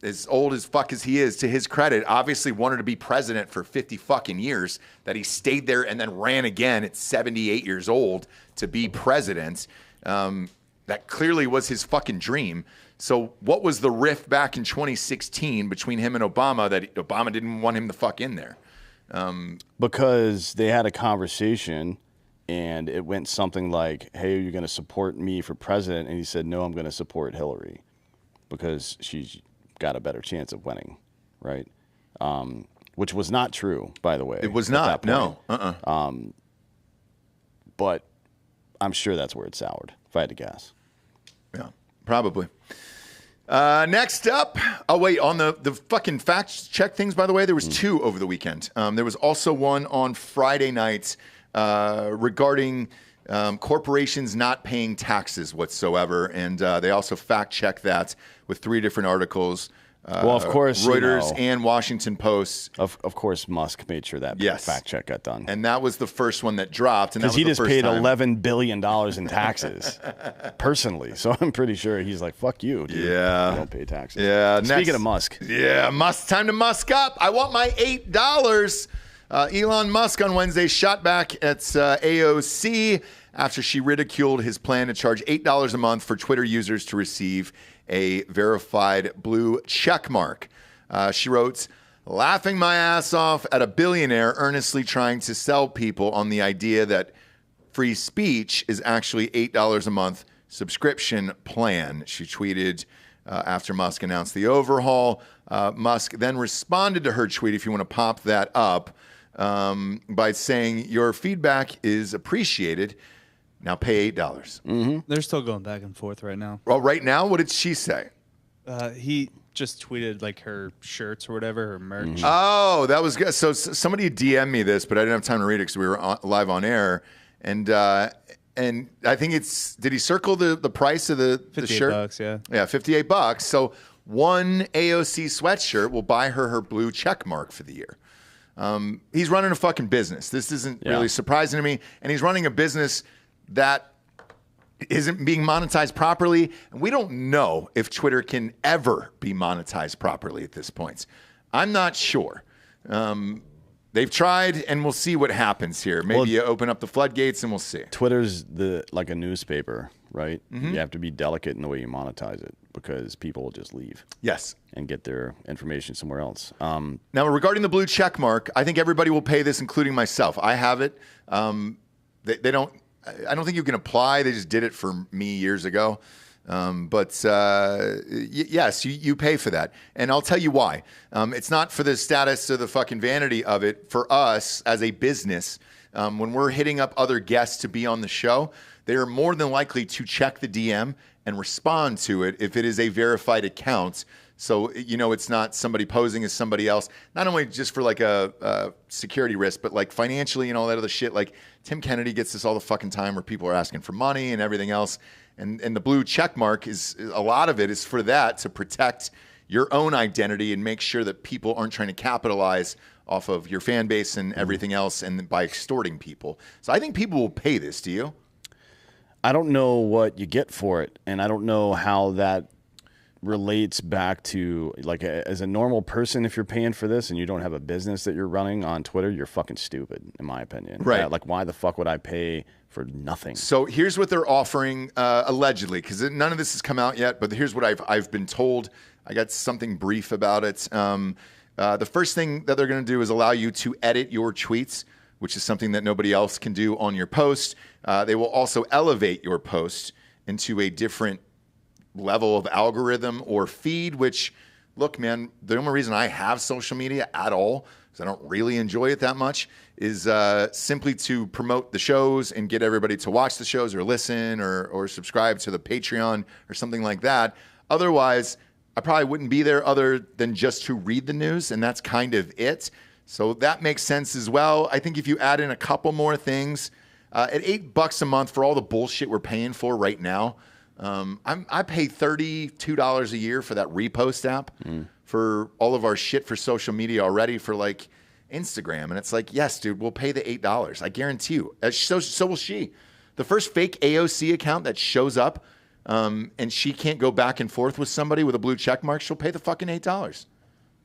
as old as fuck as he is, to his credit, obviously wanted to be president for 50 fucking years, that he stayed there and then ran again at 78 years old to be president. That clearly was his fucking dream. So what was the rift back in 2016 between him and Obama that Obama didn't want him to fuck in there? Because they had a conversation and it went something like, hey, are you going to support me for president? And he said, no, I'm going to support Hillary because she's got a better chance of winning, right? Which was not true, by the way. It was not, no. But I'm sure that's where it soured, if I had to guess. Yeah, probably. Next up, on the fucking fact check things, by the way, there was two over the weekend. There was also one on Friday night regarding corporations not paying taxes whatsoever. And they also fact checked that with 3 different articles. Well, of course, Reuters and Washington Post. Of course, Musk made sure that fact check got done. And that was the first one that dropped. Because he just paid $11 billion in taxes personally. So I'm pretty sure he's like, fuck you, dude. Yeah. I don't pay taxes. Yeah. Speaking of Musk. Yeah, time to Musk up. I want my $8. Elon Musk on Wednesday shot back at AOC after she ridiculed his plan to charge $8 a month for Twitter users to receive a verified blue check mark. She wrote, laughing my ass off at a billionaire earnestly trying to sell people on the idea that free speech is actually $8 a month subscription plan. She tweeted after Musk announced the overhaul. Musk then responded to her tweet, if you want to pop that up, by saying, your feedback is appreciated. Now pay $8. They're still going back and forth right now. Well, right now, what did she say? He just tweeted like her shirts or whatever, her merch. Oh, that was good. So somebody DM'd me this, but I didn't have time to read it because we were live on air. And I think did he circle the price of the shirt? $58, yeah. Yeah, $58. So one AOC sweatshirt will buy her blue check mark for the year. He's running a fucking business. This isn't really surprising to me. And he's running a business that isn't being monetized properly. And we don't know if Twitter can ever be monetized properly at this point. I'm not sure. They've tried, and we'll see what happens here. Maybe you open up the floodgates, and we'll see. Twitter's like a newspaper, right? You have to be delicate in the way you monetize it because people will just leave. Yes. And get their information somewhere else. Now, regarding the blue check mark, I think everybody will pay this, including myself. I have it. They don't. I don't think you can apply. They just did it for me years ago. Yes, you pay for that. And I'll tell you why. It's not for the status or the fucking vanity of it. For us as a business, when we're hitting up other guests to be on the show, they are more than likely to check the DM and respond to it if it is a verified account. So, it's not somebody posing as somebody else, not only just for like a security risk, but like financially and all that other shit. Like Tim Kennedy gets this all the fucking time where people are asking for money and everything else. And the blue check mark is a lot of it is for that, to protect your own identity and make sure that people aren't trying to capitalize off of your fan base and everything else and by extorting people. So I think people will pay this. Do you? I don't know what you get for it, and I don't know how that relates back to, like, as a normal person, if you're paying for this and you don't have a business that you're running on Twitter, you're fucking stupid, in my opinion. Right. Like, why the fuck would I pay for nothing? So here's what they're offering, allegedly, because none of this has come out yet, but here's what I've been told. I got something brief about it. The first thing that they're going to do is allow you to edit your tweets, which is something that nobody else can do on your post. They will also elevate your post into a different level of algorithm or feed, which, look, man, the only reason I have social media at all, because I don't really enjoy it that much, is simply to promote the shows and get everybody to watch the shows or listen or subscribe to the Patreon or something like that. Otherwise, I probably wouldn't be there other than just to read the news, and that's kind of it. So that makes sense as well. I think if you add in a couple more things, at $8 a month for all the bullshit we're paying for right now, I pay $32 a year for that repost app for all of our shit for social media already for like Instagram. And it's like, yes, dude, we'll pay the $8. I guarantee you. So will she. The first fake AOC account that shows up and she can't go back and forth with somebody with a blue check mark, she'll pay the fucking $8.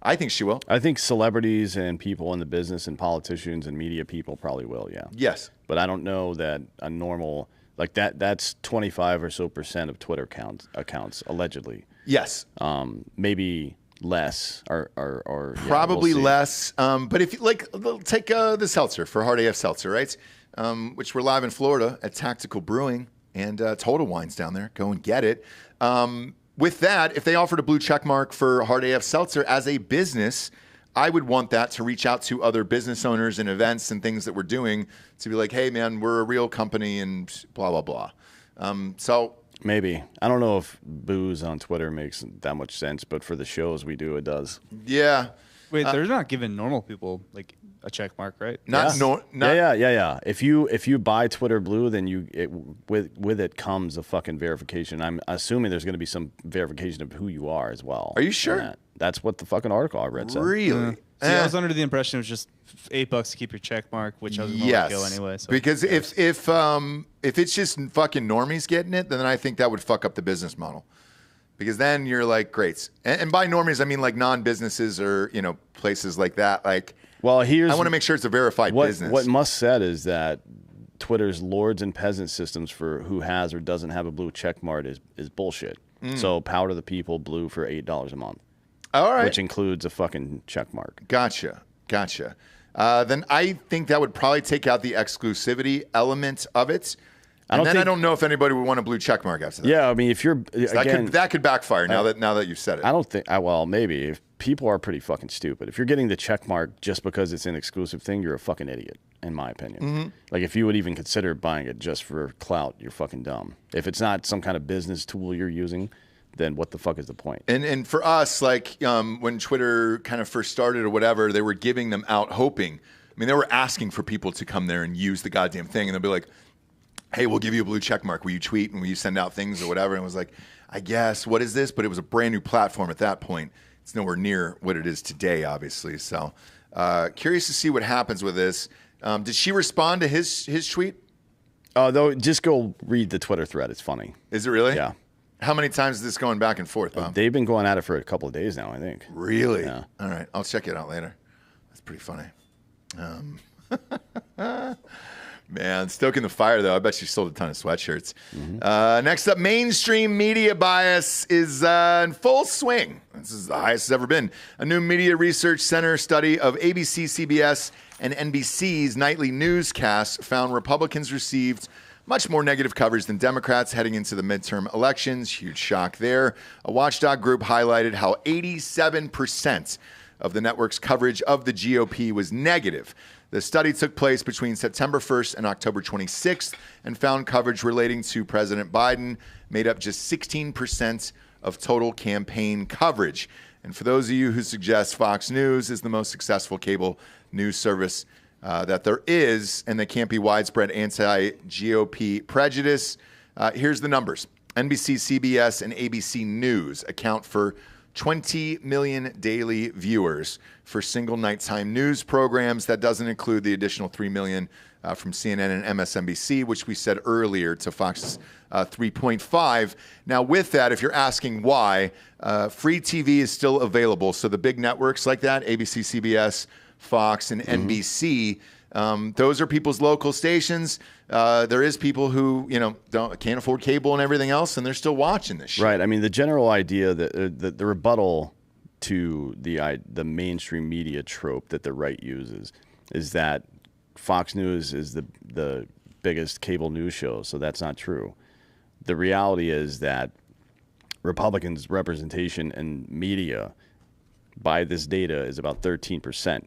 I think she will. I think celebrities and people in the business and politicians and media people probably will, yeah. Yes. But I don't know that a normal... Like that's 25% or so of Twitter accounts allegedly. Yes. Maybe less or probably yeah, we'll less. But if you like, take the seltzer for Hard AF Seltzer, right? Which we're live in Florida at Tactical Brewing and Total Wine's down there. Go and get it. With that, if they offered a blue check mark for Hard AF Seltzer as a business, I would want that to reach out to other business owners and events and things that we're doing to be like, hey, man, we're a real company and blah, blah, blah. So maybe. I don't know if booze on Twitter makes that much sense, but for the shows we do, it does. Yeah. Wait, they're not giving normal people like a check mark, right? Yeah. If you buy Twitter Blue, then with it comes a fucking verification. I'm assuming there's going to be some verification of who you are as well. Are you sure? That's what the fucking article I read said. Really? See, I was under the impression it was just $8 to keep your check mark, which I was going to go anyway. So because if it's just fucking normies getting it, then I think that would fuck up the business model. Because then you're like, great. And by normies, I mean like non-businesses or, places like that. Like, well, I want to make sure it's a verified business. What Musk said is that Twitter's lords and peasant systems for who has or doesn't have a blue check mark is bullshit. So power to the people, blue for $8 a month. All right. Which includes a fucking check mark. Gotcha. Then I think that would probably take out the exclusivity element of it. I don't know if anybody would want a blue check mark after that. Yeah, I mean, if you're that could backfire now that you've said it. I don't think. Well, maybe if people are pretty fucking stupid. If you're getting the check mark just because it's an exclusive thing, you're a fucking idiot, in my opinion. Like if you would even consider buying it just for clout, you're fucking dumb. If it's not some kind of business tool you're using, then what the fuck is the point? And for us, like when Twitter kind of first started or whatever, they were giving them out hoping. I mean, they were asking for people to come there and use the goddamn thing, and they'll be like, hey, we'll give you a blue check mark. Will you tweet and will you send out things or whatever? And it was like, I guess, what is this? But it was a brand new platform at that point. It's nowhere near what it is today, obviously. So curious to see what happens with this. Did she respond to his tweet? Though, just go read the Twitter thread. It's funny. Is it really? Yeah. How many times is this going back and forth, Bob? They've been going at it for a couple of days now, I think. Really? Yeah. All right. I'll check it out later. That's pretty funny. Man, stoking the fire, though. I bet you sold a ton of sweatshirts. Next up, mainstream media bias is in full swing. This is the highest it's ever been. A new Media Research Center study of ABC, CBS, and NBC's nightly newscasts found Republicans received much more negative coverage than Democrats heading into the midterm elections. Huge shock there. A watchdog group highlighted how 87% of the network's coverage of the GOP was negative. The study took place between September 1st and October 26th and found coverage relating to President Biden made up just 16% of total campaign coverage. And for those of you who suggest Fox News is the most successful cable news service that there is, and there can't be widespread anti-GOP prejudice, here's the numbers. NBC, CBS, and ABC News account for 20 million daily viewers for single nighttime news programs. That doesn't include the additional 3 million from CNN and MSNBC, which we said earlier to Fox's 3.5. Now, with that, if you're asking why, free TV is still available. So the big networks like that, ABC, CBS, Fox, and NBC, those are people's local stations. There is people who can't afford cable and everything else, and they're still watching this shit. Right. I mean, the general idea that the rebuttal to the mainstream media trope that the right uses is that Fox News is the biggest cable news show. So that's not true. The reality is that Republicans' representation in media by this data is about 13%.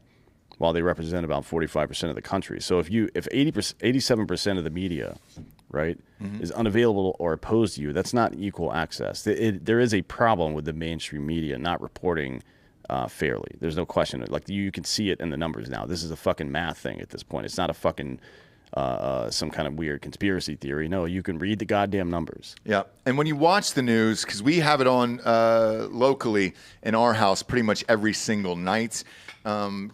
While they represent about 45% of the country. So if 87% of the media, right, is unavailable or opposed to you, that's not equal access. There is a problem with the mainstream media not reporting fairly. There's no question. Like, you can see it in the numbers now. This is a fucking math thing at this point. It's not a fucking some kind of weird conspiracy theory. No, you can read the goddamn numbers. Yeah. And when you watch the news, because we have it on locally in our house pretty much every single night,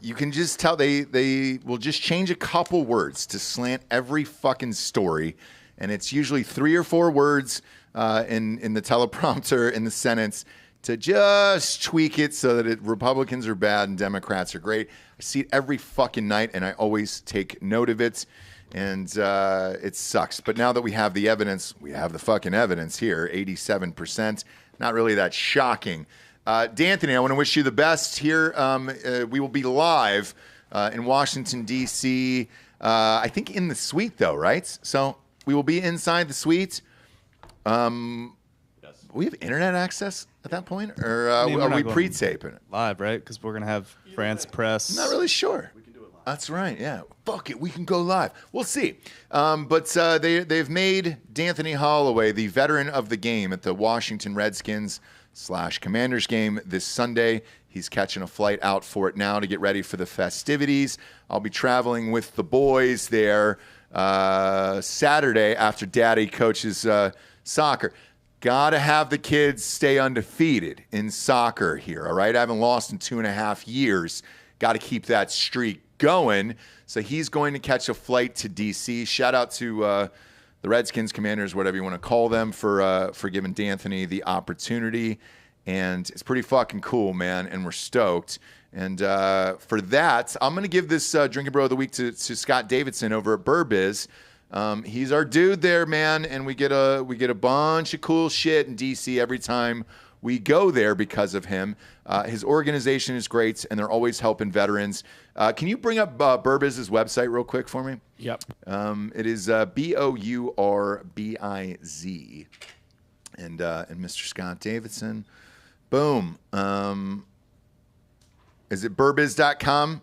you can just tell they will just change a couple words to slant every fucking story. And it's usually 3 or 4 words in the teleprompter in the sentence to just tweak it so that Republicans are bad and Democrats are great. I see it every fucking night, and I always take note of it. And it sucks. But now that we have the evidence, we have the fucking evidence here, 87%. Not really that shocking. D'Anthony, I want to wish you the best here. We will be live in Washington, D.C., I think in the suite, though, right? So we will be inside the suite. We have internet access at that point? Or are we pre-taping it? Live, right? Because we're going to have France Press. I'm not really sure. That's right, yeah. Fuck it, we can go live. We'll see. But they've made D'Anthony Holloway the veteran of the game at the Washington Redskins / Commanders game this Sunday. He's catching a flight out for it now to get ready for the festivities. I'll be traveling with the boys there Saturday after Daddy coaches soccer. Gotta have the kids stay undefeated in soccer here, all right? I haven't lost in 2.5 years. Got to keep that streak going. So he's going to catch a flight to D.C. Shout out to the Redskins, Commanders, whatever you want to call them, for giving D'Anthony the opportunity. And it's pretty fucking cool, man, and we're stoked. And for that, I'm going to give this Drinkin' Bro of the Week to Scott Davidson over at Burbiz. He's our dude there, man, and we get a bunch of cool shit in D.C. every time we go there because of him. His organization is great, and they're always helping veterans. Can you bring up Burbiz's website real quick for me? Yep. It is BOURBIZ. And Mr. Scott Davidson. Boom. Is it burbiz.com?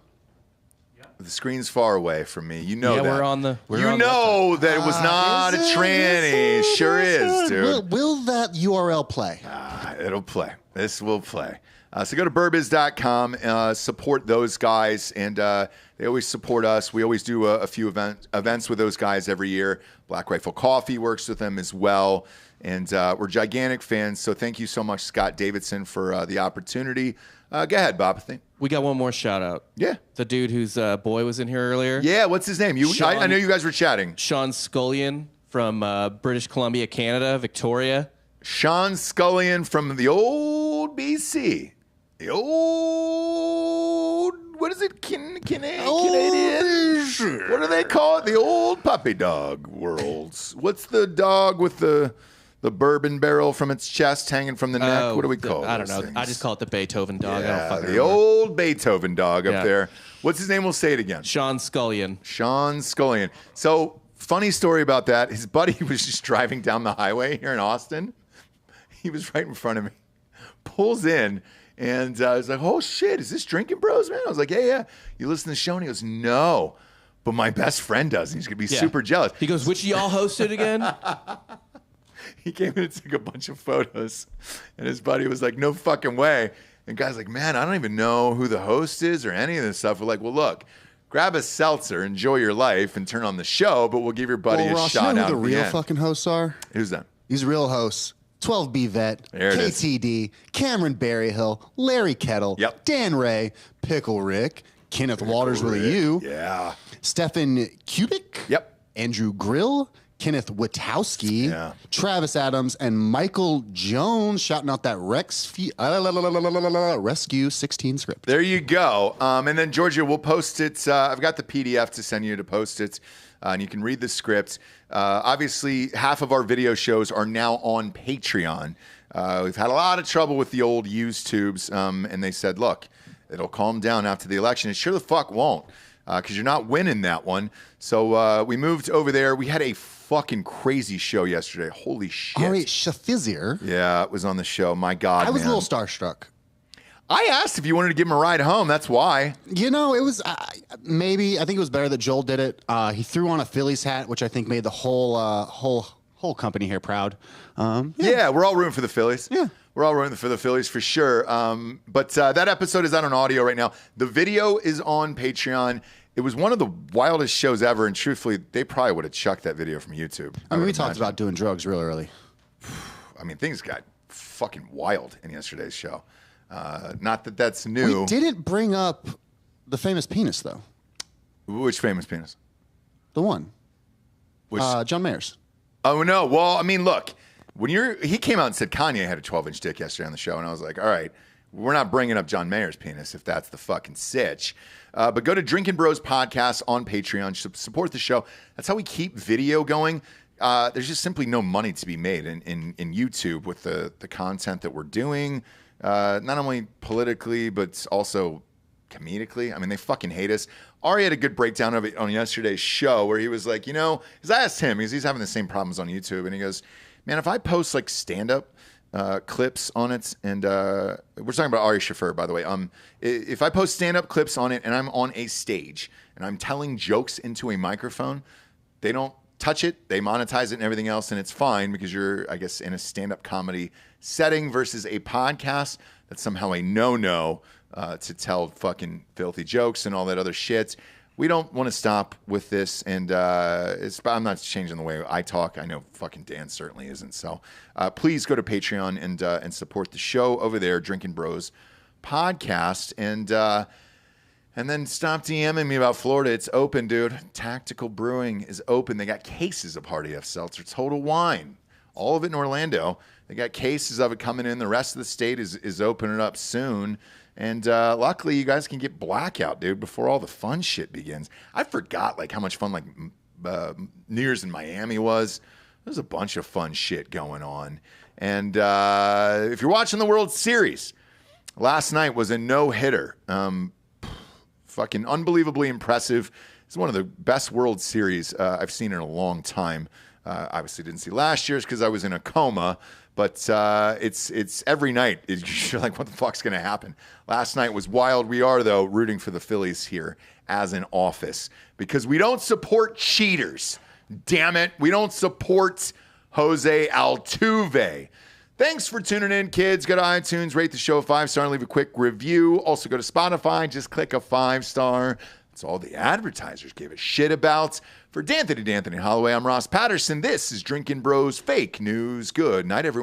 The screen's far away from me. You know that. We're on the. That it was not a tranny. Sure is, dude. Will that URL play? It'll play. This will play. So go to burbiz.com, support those guys, and they always support us. We always do a few events with those guys every year. Black Rifle Coffee works with them as well, and we're gigantic fans. So thank you so much, Scott Davidson, for the opportunity. Go ahead, Bob. We got one more shout out. Yeah. The dude whose boy was in here earlier. Yeah, what's his name? I know you guys were chatting. Sean Scullion from British Columbia, Canada, Victoria. Sean Scullion from the old BC. The old, what what is it? Canadian? What do they call it? The old puppy dog worlds. What's the dog with the bourbon barrel from its chest hanging from the neck? What do we call it? I don't know. Things? I just call it the Beethoven dog. I Yeah, don't fucking the remember. old Beethoven dog up Yeah. there. What's his name? We'll say it again. Sean Scullion. Sean Scullion. So, funny story about that. His buddy was just driving down the highway here in Austin. He was right in front of me. Pulls in, and I was like, oh, shit, is this Drinkin' Bros, man? I was like, yeah. You listen to the show? And he goes, no, but my best friend does. And he's going to be Yeah. super jealous. He goes, which of y'all hosted again? He came in and took a bunch of photos, and his buddy was like, no fucking way. And guy's like, man, I don't even know who the host is or any of this stuff. We're like, well, look, grab a seltzer, enjoy your life, and turn on the show, but we'll give your buddy a Ross, shot you know out who at the the real end. fucking hosts are? Who's that? These real hosts. 12B Vet, There it is. KTD, Cameron Berryhill, Larry Kettle, Yep. Dan Ray, Pickle Rick, Kenneth Waters with a U, Yeah. Stefan Kubik, Yep. Andrew Grill, Kenneth Witowski, Yeah. Travis Adams, and Michael Jones shouting out that Rescue 16 script. There you go. And then, Georgia, we'll post it. I've got the PDF to send you to post it, and you can read the script. Obviously, half of our video shows are now on Patreon. We've had a lot of trouble with the old used tubes, and they said, look, it'll calm down after the election. It sure the fuck won't, because you're not winning that one. So we moved over there. We had a fucking crazy show yesterday. Holy shit. Ari Shafizier. Yeah, it was on the show. My God, I was man. a little starstruck. I asked if you wanted to give him a ride home. That's why. You know, it was maybe. I think it was better that Joel did it. He threw on a Phillies hat, which I think made the whole company here proud. Yeah, we're all rooting for the Phillies. Yeah. We're all rooting for the Phillies for sure. But that episode is out on audio right now. The video is on Patreon. It was one of the wildest shows ever, and truthfully, they probably would have chucked that video from YouTube. I mean, would we talked imagine. about doing drugs real early. I mean, things got fucking wild in yesterday's show. Not that that's new. We didn't bring up the famous penis, though. Which famous penis? The one. Which? John Mayer's. Oh no! Well, I mean, look, he came out and said Kanye had a 12-inch dick yesterday on the show, and I was like, all right, we're not bringing up John Mayer's penis if that's the fucking sitch. But go to Drinkin' Bros podcast on Patreon, support the show. That's how we keep video going. There's just simply no money to be made in YouTube with the content that we're doing, not only politically but also comedically. I mean, they fucking hate us. Ari had a good breakdown of it on yesterday's show where he was like, you know, because I asked him, because he's having the same problems on YouTube, and he goes, man, if I post like stand-up clips on it, and we're talking about Ari Shaffir, by the way. If I post stand-up clips on it and I'm on a stage and I'm telling jokes into a microphone, they don't touch it, they monetize it and everything else, and it's fine because you're, I guess, in a stand-up comedy setting versus a podcast. That's somehow a no-no to tell fucking filthy jokes and all that other shit. We don't want to stop with this, and I'm not changing the way I talk. I know fucking Dan certainly isn't. So please go to Patreon and support the show over there, Drinkin' Bros podcast, and then stop DMing me about Florida. It's open, dude. Tactical Brewing is open. They got cases of Hard AF Seltzer, Total Wine, all of it in Orlando. They got cases of it coming in. The rest of the state is opening up soon. And luckily, you guys can get blackout, dude, before all the fun shit begins. I forgot like how much fun like New Year's in Miami was. There's a bunch of fun shit going on. And if you're watching the World Series, last night was a no-hitter. Fucking unbelievably impressive. It's one of the best World Series I've seen in a long time. Obviously didn't see last year's because I was in a coma, but it's every night. You're like, what the fuck's going to happen? Last night was wild. We are, though, rooting for the Phillies here as an office because we don't support cheaters. Damn it. We don't support Jose Altuve. Thanks for tuning in, kids. Go to iTunes, rate the show 5-star, and leave a quick review. Also go to Spotify, just click a 5-star. That's all the advertisers give a shit about. For D'Anthony Holloway, I'm Ross Patterson. This is Drinkin' Bros Fake News. Good night, everyone.